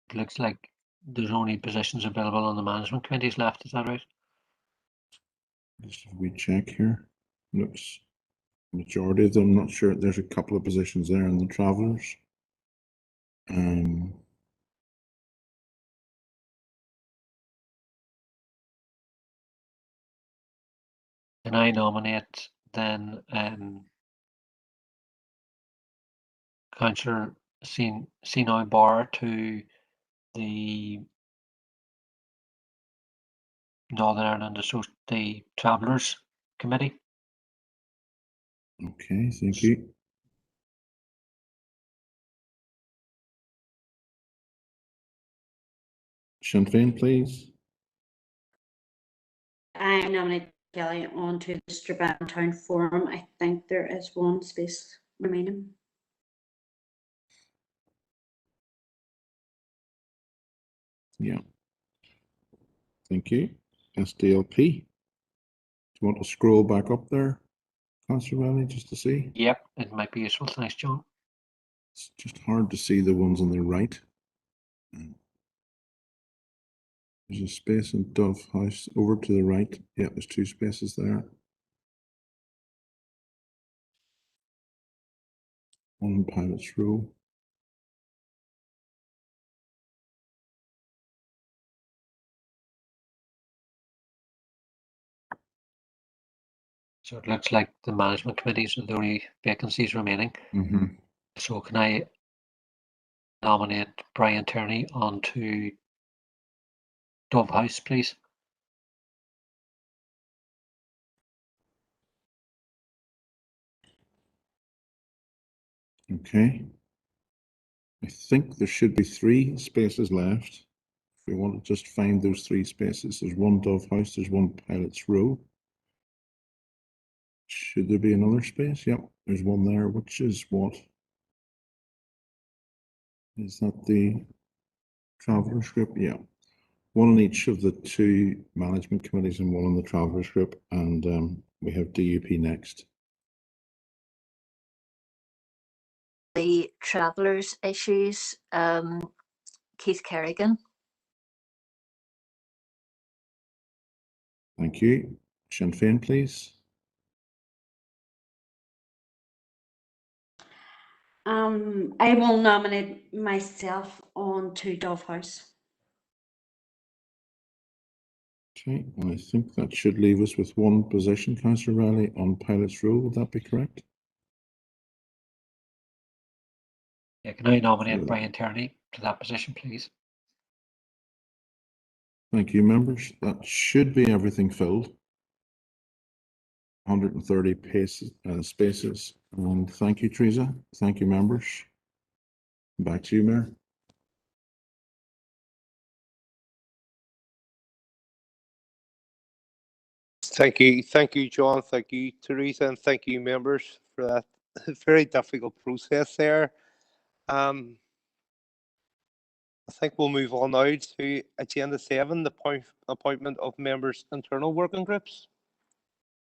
It looks like there's only positions available on the management committees left. Is that right? We check here. Looks Majority of them, not sure. There's a couple of positions there in the Travellers. Can I nominate then Councillor Sinoy Barr to the Northern Ireland the Travellers Committee? Okay, thank you. Sinn Féin, please. I nominate Kelly onto the Strabane Town Forum. I think there is one space remaining. Yeah. Thank you. SDLP. Do you want to scroll back up there, Councillor Riley, just to see? Yep, it might be useful. Thanks, John. It's just hard to see the ones on the right. There's a space in Dove House over to the right. Yeah, there's 2 spaces there. One in Pilot's Row. So it looks like the management committees are the only vacancies remaining. So can I nominate Brian Tierney onto Dove House, please? Okay. I think there should be 3 spaces left. If we want to just find those 3 spaces, there's one Dove House, there's one Pilot's Row. Should there be another space? Yep, there's one there, which is what? Is that the Travellers Group? Yeah. One in each of the 2 management committees and one in the Travellers Group, and we have DUP next. The Travellers issues, Keith Kerrigan. Thank you. Sinn Féin, please. I will nominate myself onto Dove House. Okay, and I think that should leave us with 1 position, Councillor Riley, on Pilot's Row. Would that be correct? Yeah, can I nominate Brian Tierney to that position, please? Thank you, members. That should be everything filled. 130 spaces. And thank you, Teresa. Thank you, members. Back to you, Mayor. Thank you, John. Thank you, Teresa, and thank you, members, for that very difficult process there. I think we'll move on now to Agenda 7, the appointment of members' internal working groups.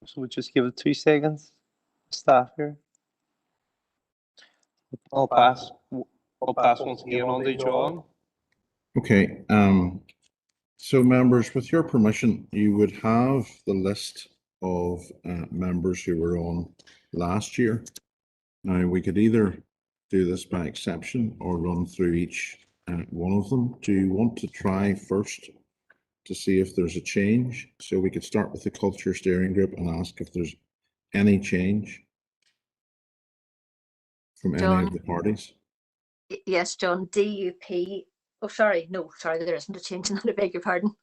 So we'll just give it 2 seconds. Staff here. I'll pass once again on to John. Okay, so members, with your permission, you would have the list of members who were on last year. Now, we could either do this by exception or run through each one of them. Do you want to try first to see if there's a change? So we could start with the Culture Steering Group and ask if there's any change from any John? of the parties. Yes, John. DUP. Oh, sorry. No, sorry, there isn't a change in that. I beg your pardon.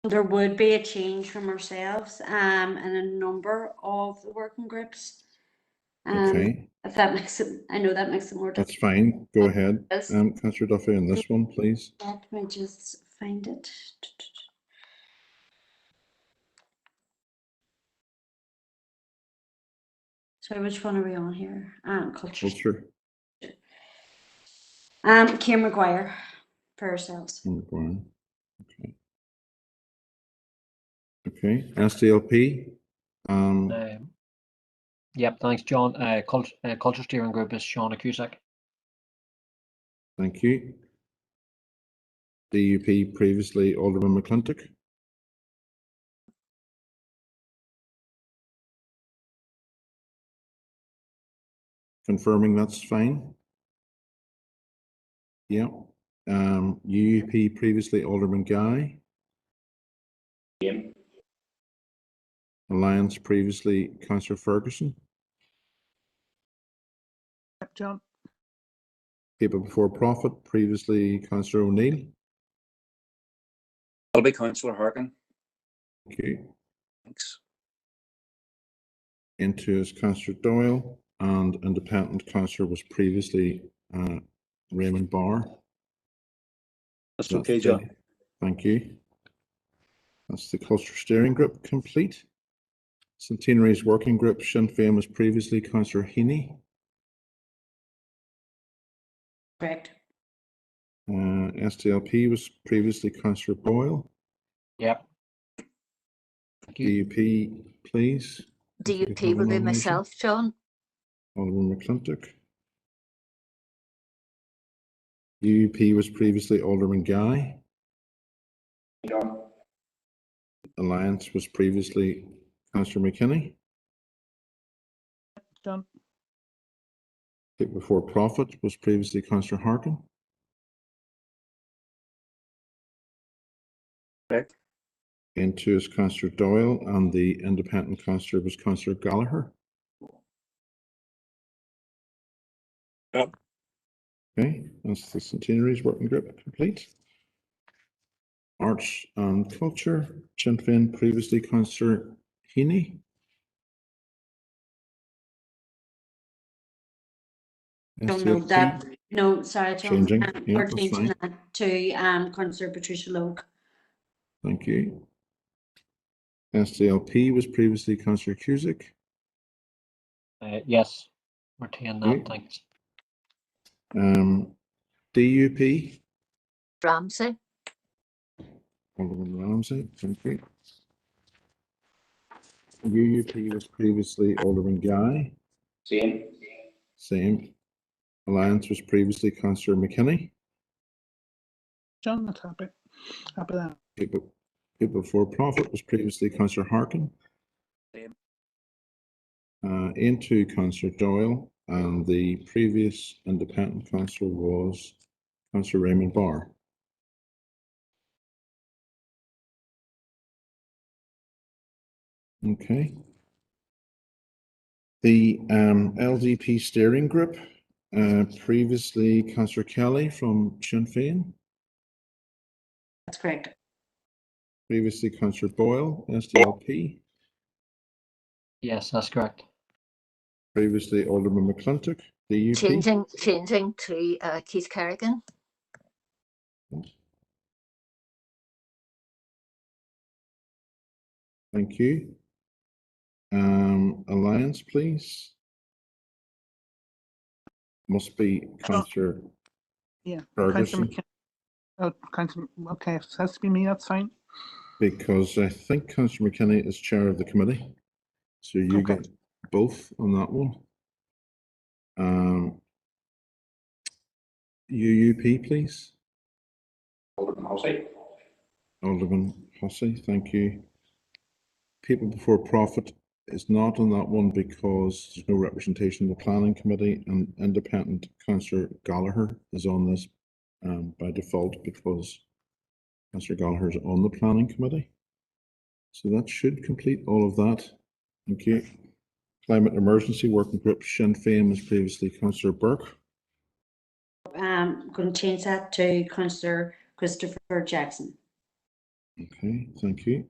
There would be a change from ourselves and a number of the working groups. Okay. If that makes it, I know that makes it more difficult. That's fine. Go ahead. Councillor Duffy on this one, please. Let me just find it. So which one are we on here? Culture. Kim McGuire for ourselves. McGuire. Okay. Okay. SDLP. Yep, thanks, John. Culture Steering Group is Shauna Cusack. Thank you. DUP previously Alderman McClintock. confirming that's fine? Yeah. UUP previously Alderman Guy. Same. Alliance previously Councillor Ferguson. John. People Before Profit previously Councillor O'Neill. I'll be Councillor Harkin. Thank you. Thanks. Into is Councillor Doyle, and independent councillor was previously Raymond Barr. That's okay, John. Thank you. That's the cluster steering group complete. Centenary's working group, Sinn Féin was previously Councillor Heaney. Correct. SDLP was previously Councillor Boyle. Yep. Thank you. DUP, please. If we could DUP have a will be nomination. myself, John. Alderman McClintock. UUP was previously Alderman Guy. John. Alliance was previously Councillor McKinney. John. People Before Profit was previously Councillor Harkin. Correct. Into is Councillor Doyle, and the independent councillor was Councillor Gallagher. Yep. Okay, that's the Centenary's working group complete. Arts and Culture, Sinn Féin previously Councillor Heaney. Don't know that. No, sorry, John. Changing. Yeah, We're that's changing fine. that to Councillor Patricia Logue. Thank you. SDLP was previously Councillor Cusick. Yes, retain that, Okay. thanks. DUP, Ramsey. Alderman Ramsey, thank you. UUP was previously Alderman Guy. Same. Same. Alliance was previously Councillor McKinney. John, that's happy. Happy that. People Before Profit was previously Councillor Harkin. Same. Into Councillor Doyle, and the previous independent councillor was Councillor Raymond Barr. Okay. The LDP steering group, previously Councillor Kelly from Sinn Féin. That's correct. Previously Councillor Boyle, SDLP. Yes, that's correct. Previously Alderman McClintock, DUP. Changing to Keith Kerrigan. Thank you. Alliance, please. Must be Councillor Yeah. Ferguson. Okay, if it has to be me, that's fine. Because I think Councillor McKinney is chair of the committee. So you Okay. get both on that one. UUP, please. Alderman Hussey. Alderman Hussey, thank you. People Before Profit is not on that one because there's no representation in the planning committee, and independent Councillor Gallagher is on this by default because Councillor Gallagher is on the planning committee. So that should complete all of that. Thank you. Climate Emergency Working Group, Sinn Féin was previously Councillor Burke. I'm going to change that to Councillor Christopher Jackson. Okay, thank you.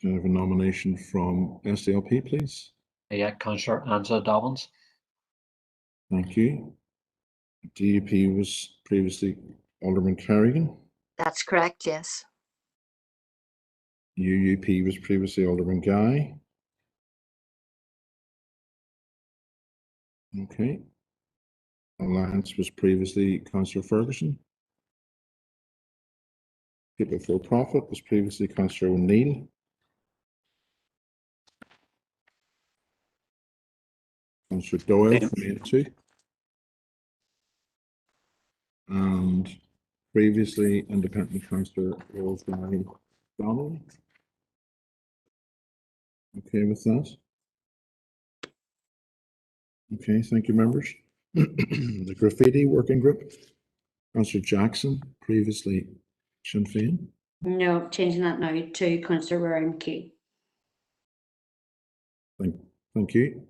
Can I have a nomination from SDLP, please? Yeah, Councillor Angela Dobbins. Thank you. DUP was previously Alderman Carrigan. That's correct, yes. UUP was previously Alderman Guy. Okay. Alliance was previously Councillor Ferguson. People for Profit was previously Councillor O'Neill. Councillor Doyle from A2. And previously independent Councillor Rosemary Donnelly. Okay with that? Okay, thank you, members. The graffiti working group, Councillor Jackson, previously Sinn Féin. No, changing that now to Councillor Rory McKee. Thank you.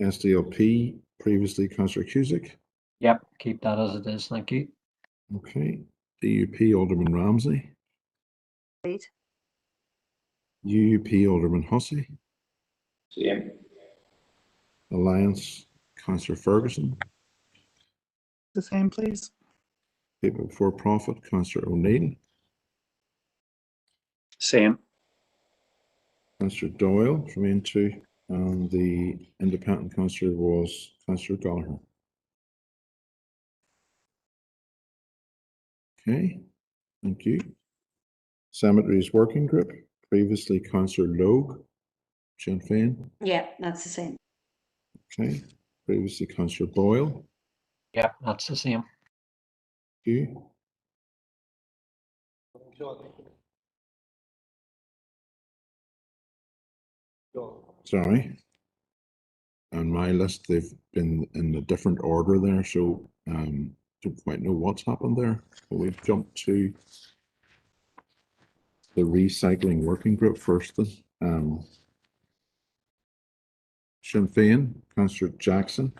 SDLP, previously Councillor Cusick. Yep, keep that as it is. Thank you. Okay. DUP, Alderman Ramsey. Agreed. UUP, Alderman Hussey. Same. Alliance, Councillor Ferguson. The same, please. People Before Profit, Councillor O'Neill. Same. Councillor Doyle from N2, and the independent councillor was Councillor Gallagher. Okay, thank you. Cemeteries Working Group, previously Councillor Logue, Sinn Féin. Yeah, that's the same. Okay, previously Councillor Boyle. Yep, that's the same. Thank you. Sorry. On my list, they've been in a different order there, so don't quite know what's happened there. But we've jumped to the recycling working group first. Then. Sinn Féin, Councillor Jackson.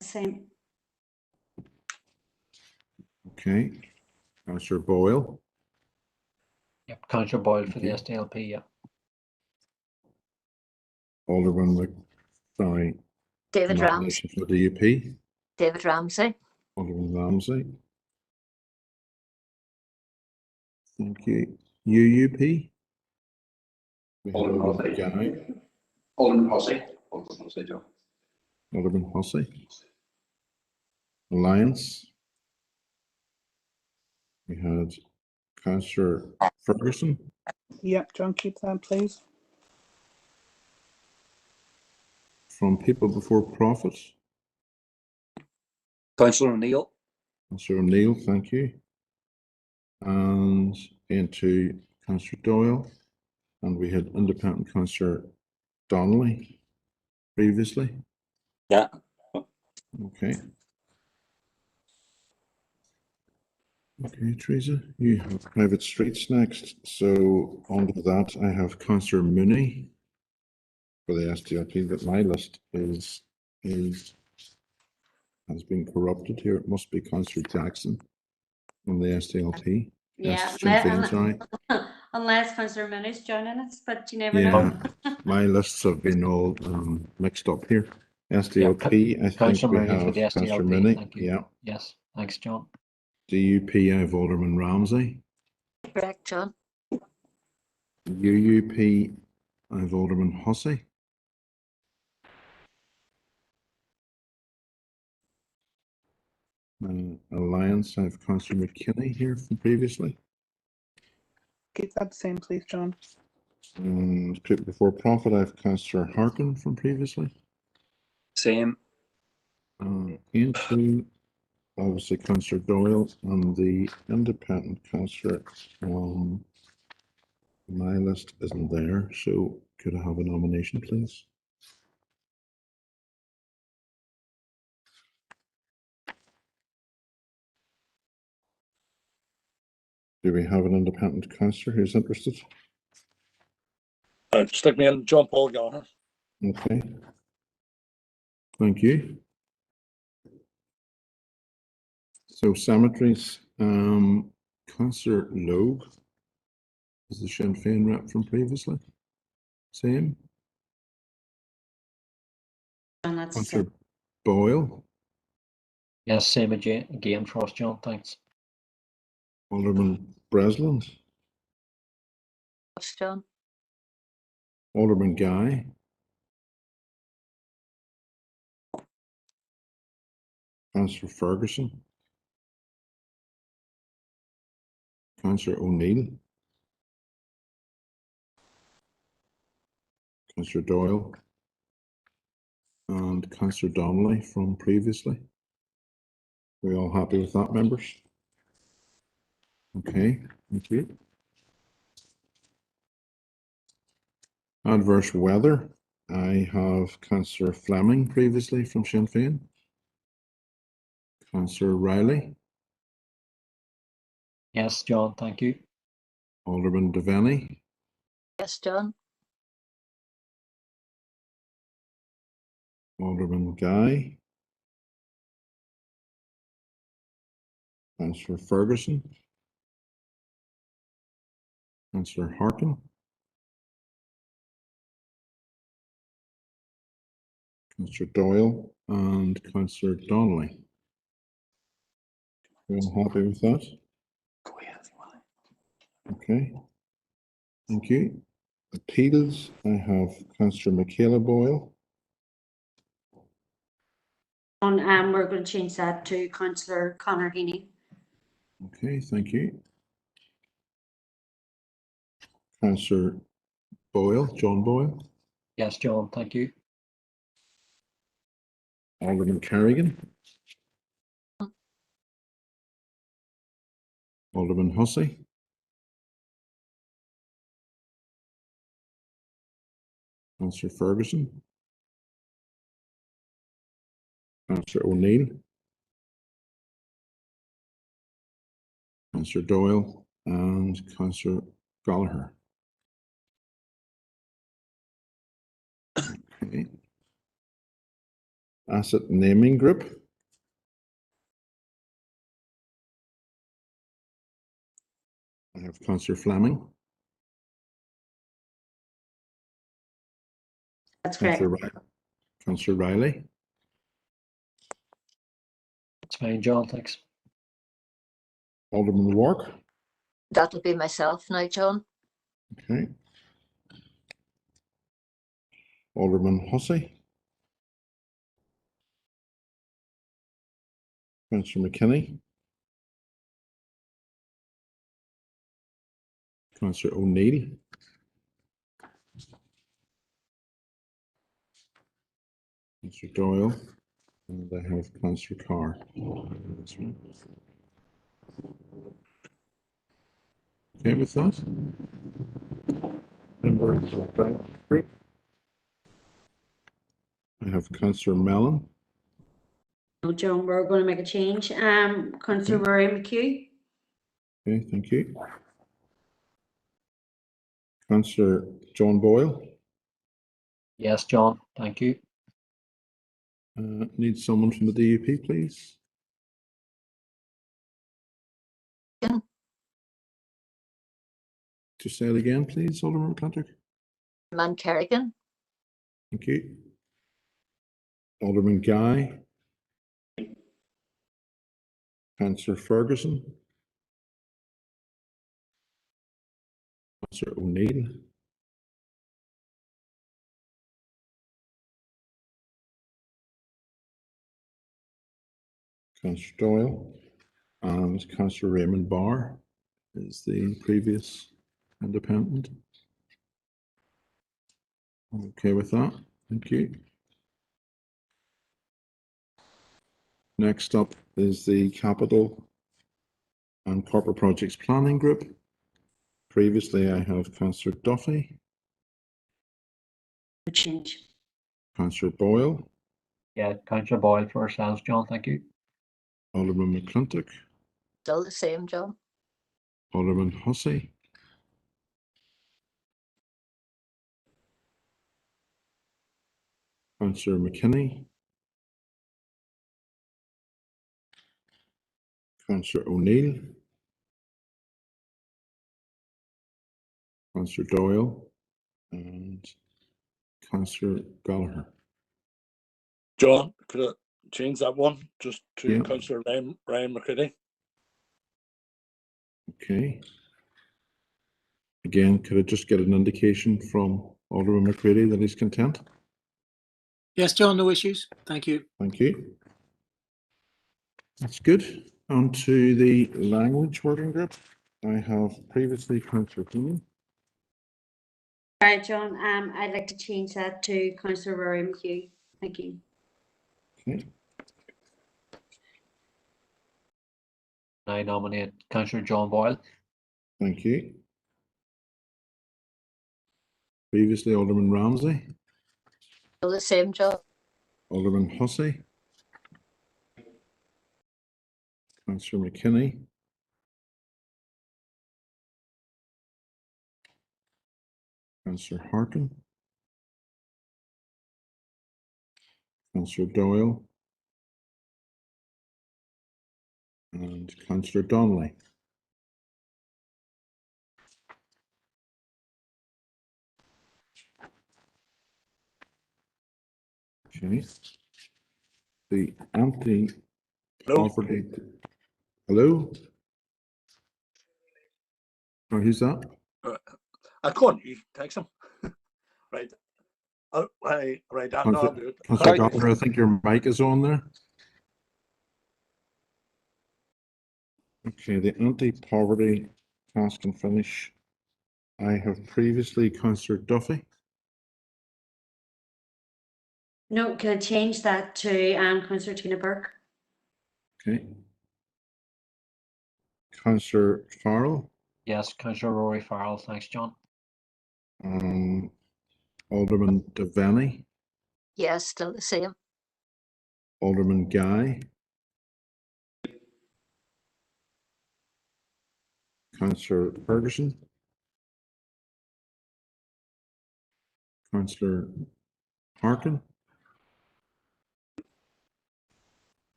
Same. Okay. Councillor Boyle. Yep, Councillor Boyle for the you. SDLP. Yeah. David Ramsey. Nomination for DUP. David Ramsey. Alderman Ramsey. Thank you. UUP. Alderman Hussey. Guy. Alderman Hussey. Alderman Hussey, Joe. Alderman Hussey. Alliance. We had Councillor Ferguson. Yep, John, keep that, please. From People Before Profit. Councillor O'Neill. Councillor O'Neill, thank you. And into Councillor Doyle. And we had independent Councillor Donnelly previously. Yeah. Okay. Okay, Teresa, you have private streets next. So onto that, I have Councillor Mooney for the SDLP, but my list has been corrupted here. It must be Councillor Jackson from the SDLP. Yeah, Sinn Féin, sorry. unless Councillor Mooney's joining us, but you never Yeah, know. my lists have been all mixed up here. SDLP, I think Councillor we Mooney for the have Councillor SDLP. Mooney. Thank you. Yeah. Yes, thanks, John. DUP, I have Alderman Ramsey. Correct, John. UUP, I have Alderman Hussey. Alliance, I have Councillor McKinney here from previously. Keep that the same, please, John. And People Before Profit, I have Councillor Harkin from previously. Same. Into obviously Councillor Doyle and the independent councillor. My list isn't there, so could I have a nomination, please? Do we have an independent councillor who's interested? Stick me in, John Paul Gallagher. Okay. Thank you. So cemeteries, Councillor Logue is the Sinn Féin rep from previously. Same. And that's the Councillor same. Boyle. Yes, same again for us, John. Thanks. Alderman Breslin. Yes, John. Alderman Guy. Councillor Ferguson. Councillor O'Neill. Councillor Doyle. And Councillor Donnelly from previously. We all happy with that, members? Okay, thank you. Adverse weather, I have Councillor Fleming previously from Sinn Féin. Councillor Riley. Yes, John, thank you. Alderman Devaney. Yes, John. Alderman Guy. Councillor Ferguson. Councillor Harkin. Councillor Doyle and Councillor Donnelly. Are you all happy with that? Okay. Thank you. Appeals, I have Councillor Michaela Boyle. We're going to change that to Councillor Conor Heaney. Okay, thank you. Councillor Boyle, John Boyle. Yes, John, thank you. Alderman Carrigan. Alderman Hussey. Councillor Ferguson. Councillor O'Neill. Councillor Doyle and Councillor Gallagher. Okay. Asset Naming Group. I have Councillor Fleming. That's correct. Councillor Riley. It's fine, John, thanks. Alderman Wark. That'll be myself now, John. Okay. Alderman Hussey. Councillor McKinney. Councillor O'Neill. Councillor Doyle. And I have Councillor Carr. Okay with that? I have Councillor Mellon. No, John, we're going to make a change. Councillor Rory McHugh. Okay, thank you. Councillor John Boyle. Yes, John, thank you. Need someone from the DUP, please. To say it again, please, Alderman McClintock. Man Kerrigan. Thank you. Alderman Guy. Councillor Ferguson. Councillor O'Neill. Councillor Doyle. And Councillor Raymond Barr is the previous independent. Okay with that? Thank you. Next up is the Capital and Corporate Projects Planning Group. Previously, I have Councillor Duffy. Change. Councillor Boyle. Yeah, Councillor Boyle for ourselves, John, thank you. Alderman McClintock. Still the same, John. Alderman Hussey. Councillor McKinney. Councillor O'Neill. Councillor Doyle. And Councillor Gallagher. John, could I change that one just to Yeah. Councillor Ryan McCready? Okay. Again, could I just get an indication from Alderman McCready that he's content? Yes, John, no issues. Thank you. Thank you. That's good. On to the language working group. I have previously Councillor Heaney. All right, John, I'd like to change that to Councillor Rory McHugh. Thank you. Okay. I nominate Councillor John Boyle. Thank you. Previously Alderman Ramsey. Still the same, John. Alderman Hussey. Councillor McKinney. Councillor Harkin. Councillor Doyle. And Councillor Donnelly. Okay. The anti-poverty. Hello? Oh, who's that? I can't. You text him. Right. Oh, right. No, I'll do it. Councillor Gallagher, I think your mic is on there. Okay, the anti-poverty task and finish. I have previously Councillor Duffy. No, can I change that to Councillor Tina Burke? Okay. Councillor Farrell. Yes, Councillor Rory Farrell. Thanks, John. Alderman Devaney. Yes, still the same. Alderman Guy. Councillor Ferguson. Councillor Harkin.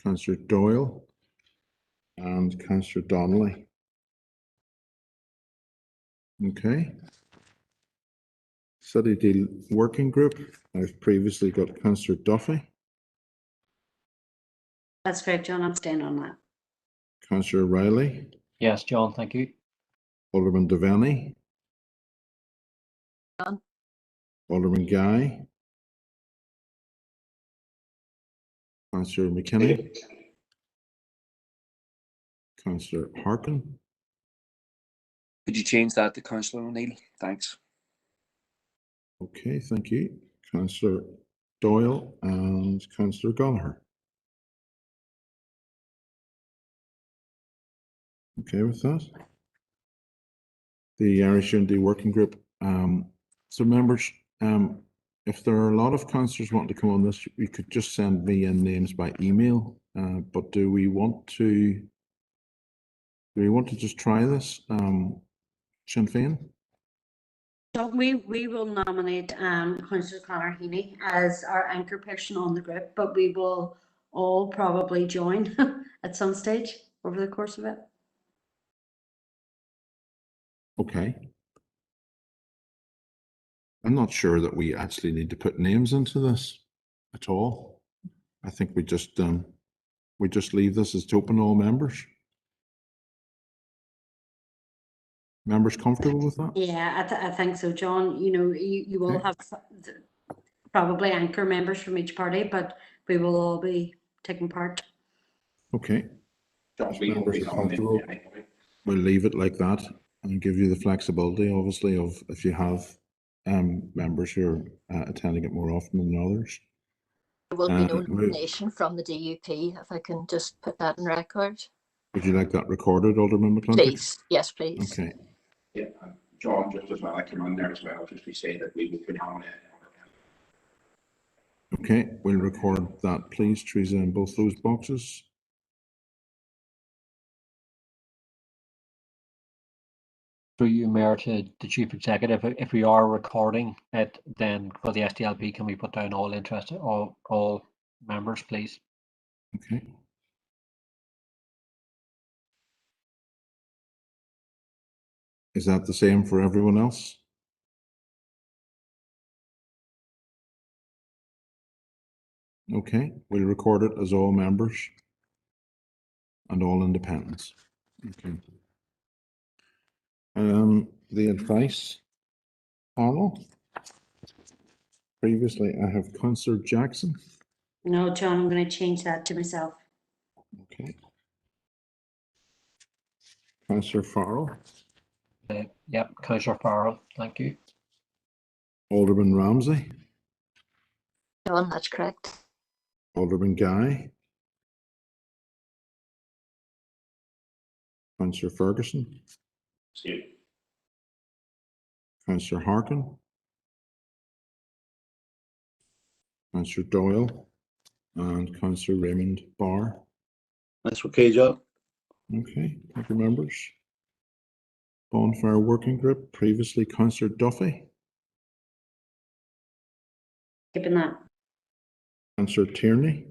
Councillor Doyle. And Councillor Donnelly. Okay. City Deal Working Group. I've previously got Councillor Duffy. That's correct, John. I'm staying on that. Councillor Riley. Yes, John, thank you. Alderman Devaney. John. Alderman Guy. Councillor McKinney. Councillor Harkin. Could you change that to Councillor O'Neill? Thanks. Okay, thank you. Councillor Doyle and Councillor Gallagher. Okay with that? The Irish Unity Working Group. So members, if there are a lot of councillors wanting to come on this, you could just send me in names by email. But do we want to just try this? Sinn Féin? So we will nominate Councillor Conor Heaney as our anchor person on the group, but we will all probably join at some stage over the course of it. Okay. I'm not sure that we actually need to put names into this at all. I think we just leave this as to open to all members. Members comfortable with that? Yeah, I think so, John. You know, you will have probably anchor members from each party, but we will all be taking part. Okay. John, If we will members be are nominating comfortable, anyway. we'll leave it like that and give you the flexibility, obviously, of if you have members who are attending it more often than others. There will be no nomination from the DUP, if I can just put that in record. Would you like that recorded, Alderman McClintock? Please, yes, please. Okay. Yeah, John, just as well, I come on there as well, just to say that we will be nominating. Okay, we'll record that, please, Teresa, in both those boxes. Through you, Mayor, to the Chief Executive, if we are recording it, then for the SDLP, can we put down all interested, all members, please? Okay. Is that the same for everyone else? Okay, we'll record it as all members and all independents. Okay. The advice panel. Previously, I have Councillor Jackson. No, John, I'm going to change that to myself. Okay. Councillor Farrell. Yep, Councillor Farrell, thank you. Alderman Ramsey. John, that's correct. Alderman Guy. Councillor Ferguson. Same. Councillor Harkin. Councillor Doyle, and Councillor Raymond Barr. That's okay, Joe. Okay, thank you, members. Bonfire Working Group, previously Councillor Duffy. Keeping that. Councillor Tierney.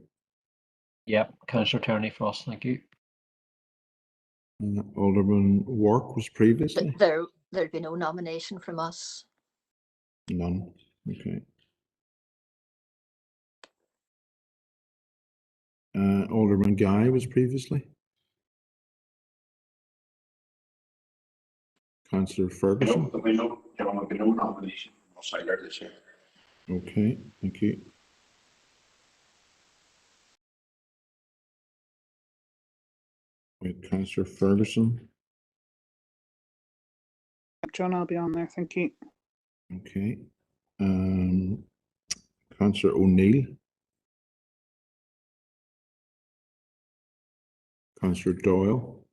Yep, Councillor Tierney for us, thank you. Alderman Wark was previously. There'd be no nomination from us. None. Okay. Alderman Guy was previously. Councillor Ferguson. There'll be no nomination from us either this year. Okay, thank you. Wait, Councillor Ferguson. John, I'll be on there. Thank you. Okay. Councillor O'Neill. Councillor Doyle.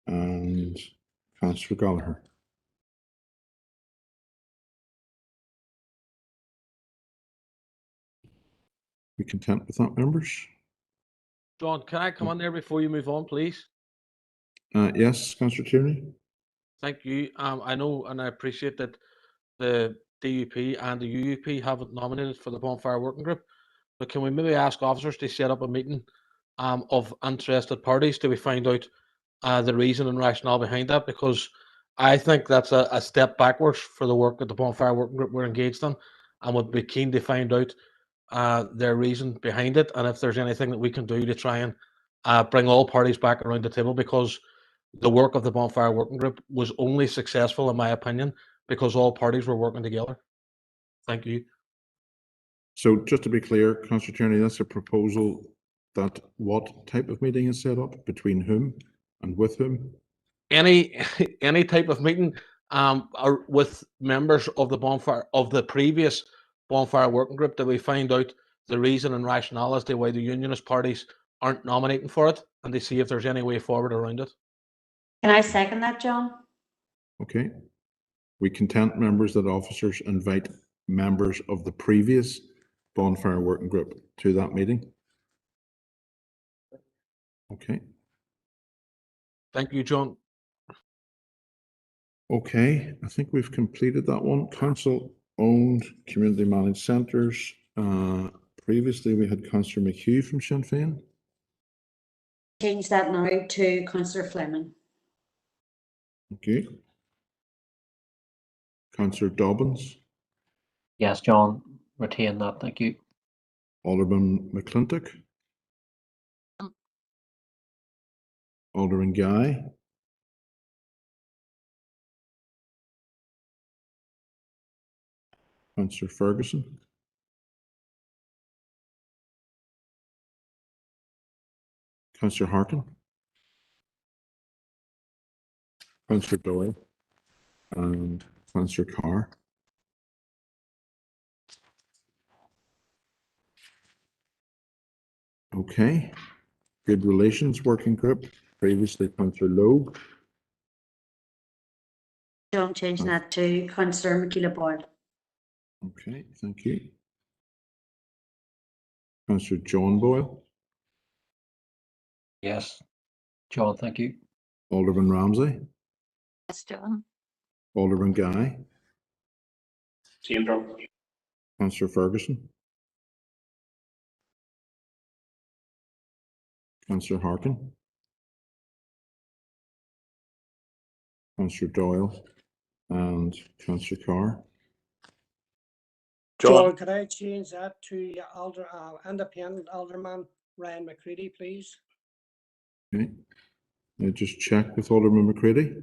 And Councillor Gallagher. We content with that, members? John, can I come on there before you move on, please? Yes, Councillor Tierney. Thank you. I know and I appreciate that the DUP and the UUP haven't nominated for the Bonfire Working Group, but can we maybe ask officers to set up a meeting of interested parties to find out the reason and rationale behind that? Because I think that's a step backwards for the work that the Bonfire Working Group we're engaged in, and would be keen to find out their reason behind it, and if there's anything that we can do to try and bring all parties back around the table, because the work of the Bonfire Working Group was only successful, in my opinion, because all parties were working together. Thank you. So just to be clear, Councillor Tierney, that's a proposal that what type of meeting is set up, between whom and with whom? Any type of meeting or with members of the previous Bonfire Working Group, that we find out the reason and rationale as to why the unionist parties aren't nominating for it, and to see if there's any way forward around it. Can I second that, John? Okay. We content, members, that officers invite members of the previous Bonfire Working Group to that meeting. Okay. Thank you, John. Okay, I think we've completed that one. Council-owned community managed centres. Previously, we had Councillor McHugh from Sinn Féin. Change that now to Councillor Fleming. Okay. Councillor Dobbins. Yes, John, retain that, thank you. Alderman McClintock. Alderman Guy. Councillor Ferguson. Councillor Harkin. Councillor Doyle. And Councillor Carr. Okay. Good Relations Working Group, previously Councillor Logue. John, changing that to Councillor McKeela Boyle. Okay, thank you. Councillor John Boyle. Yes, John, thank you. Alderman Ramsey. Yes, John. Alderman Guy. Same, John. Councillor Ferguson. Councillor Harkin. Councillor Doyle and Councillor Carr. John, could I change that to independent Alderman Ryan McCready, please? Okay. I'll just check with Alderman McCready.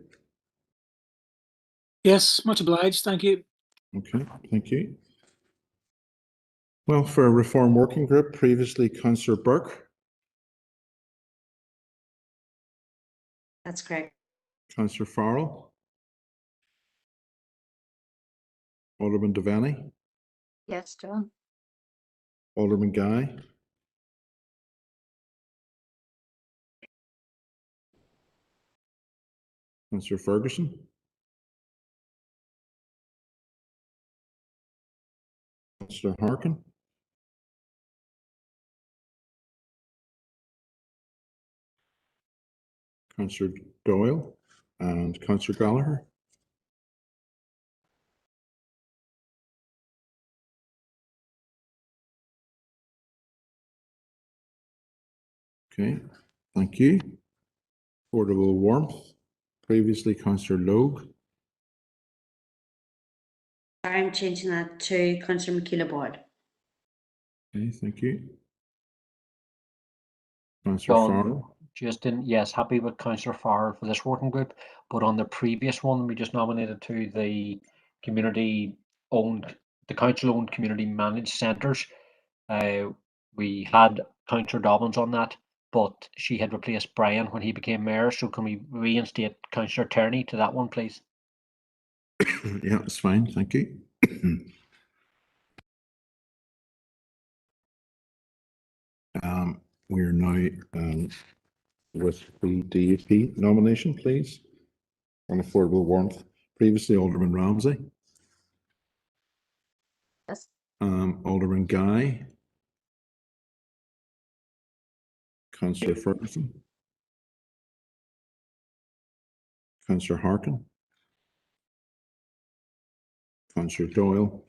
Yes, much obliged. Thank you. Okay, thank you. Well, for a Reform Working Group, previously Councillor Burke. That's correct. Councillor Farrell. Alderman Devaney. Yes, John. Alderman Guy. Councillor Ferguson. Councillor Harkin. Councillor Doyle, and Councillor Gallagher. Okay, thank you. Portable warmth, previously Councillor Logue. I'm changing that to Councillor Michaela Boyd. Okay, thank you. Councillor John, Farrell. yes, happy with Councillor Farrell for this working group, but on the previous one, we just nominated to the council-owned community managed centres. We had Councillor Dobbins on that, but she had replaced Brian when he became mayor. So can we reinstate Councillor Turney to that one, please? Yeah, it's fine, thank you. We're now with the DUP nomination, please, on affordable warmth. Previously Alderman Ramsey. Yes. Alderman Guy. Councillor Ferguson. Councillor Harkin. Councillor Doyle.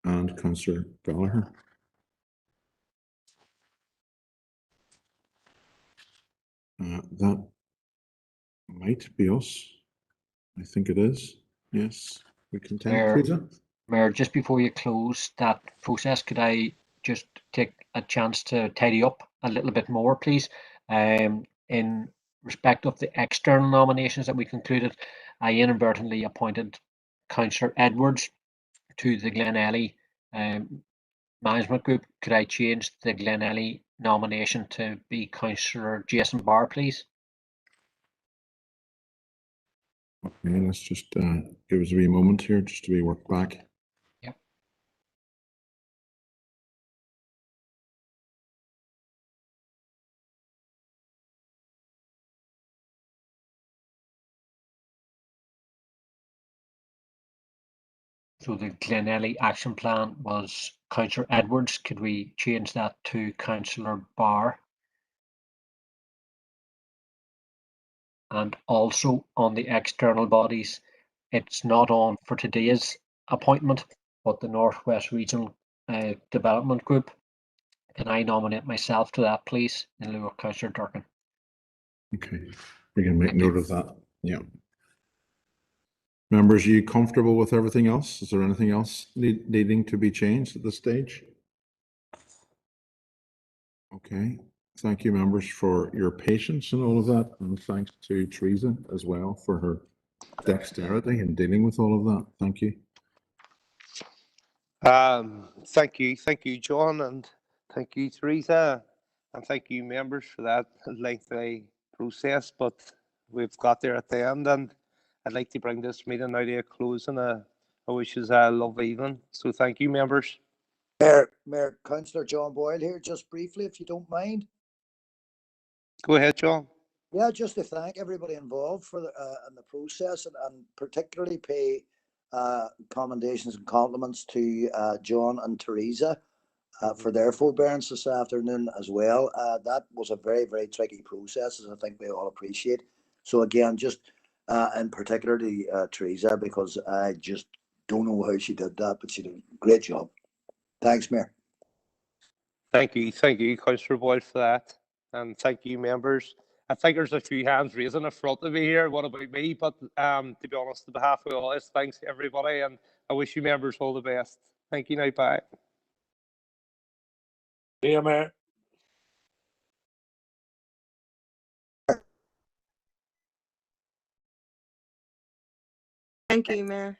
And Councillor Gallagher. That might be us. I think it is. Yes, we can take Mayor, just before you close that process, could I just take a chance to tidy up a little bit more, please? In respect of the external nominations that we concluded, I inadvertently appointed Councillor Edwards to the Glenelly Management Group. Could I change the Glenelly nomination to be Councillor Jason Barr, please? Okay, let's just give us a wee moment here just to be worked back. Yep. So the Glenelly action plan was Councillor Edwards. Could we change that to Councillor Barr? And also on the external bodies, it's not on for today's appointment, but the Northwest Regional Development Group. Can I nominate myself to that, please, in lieu of Councillor Durkin? Okay, we can make note of that. Yeah. Members, are you comfortable with everything else? Is there anything else needing to be changed at this stage? Okay, thank you, members, for your patience and all of that, and thanks to Teresa as well for her dexterity in dealing with all of that. Thank you. Thank you, John, and thank you, Teresa, and thank you, members, for that lengthy process. But we've got there at the end, and I'd like to bring this meeting now to a close, and I wish you a lovely evening. So thank you, members. Mayor, Councillor John Boyle here, just briefly, if you don't mind. Go ahead, John. Yeah, just to thank everybody involved for the in the process, and particularly pay commendations and compliments to John and Teresa for their forbearance this afternoon as well. That was a very, very tricky process, as I think we all appreciate. So again, just in particular to Teresa, because I just don't know how she did that, but she did a great job. Thanks, Mayor. Thank you, Councillor Boyle, for that, and thank you, members. I think there's a few hands raising in front of me here. What about me? But to be honest, on behalf of all this, thanks to everybody, and I wish you members all the best. Thank you. Now, bye. See you, Mayor. Thank you, Mayor.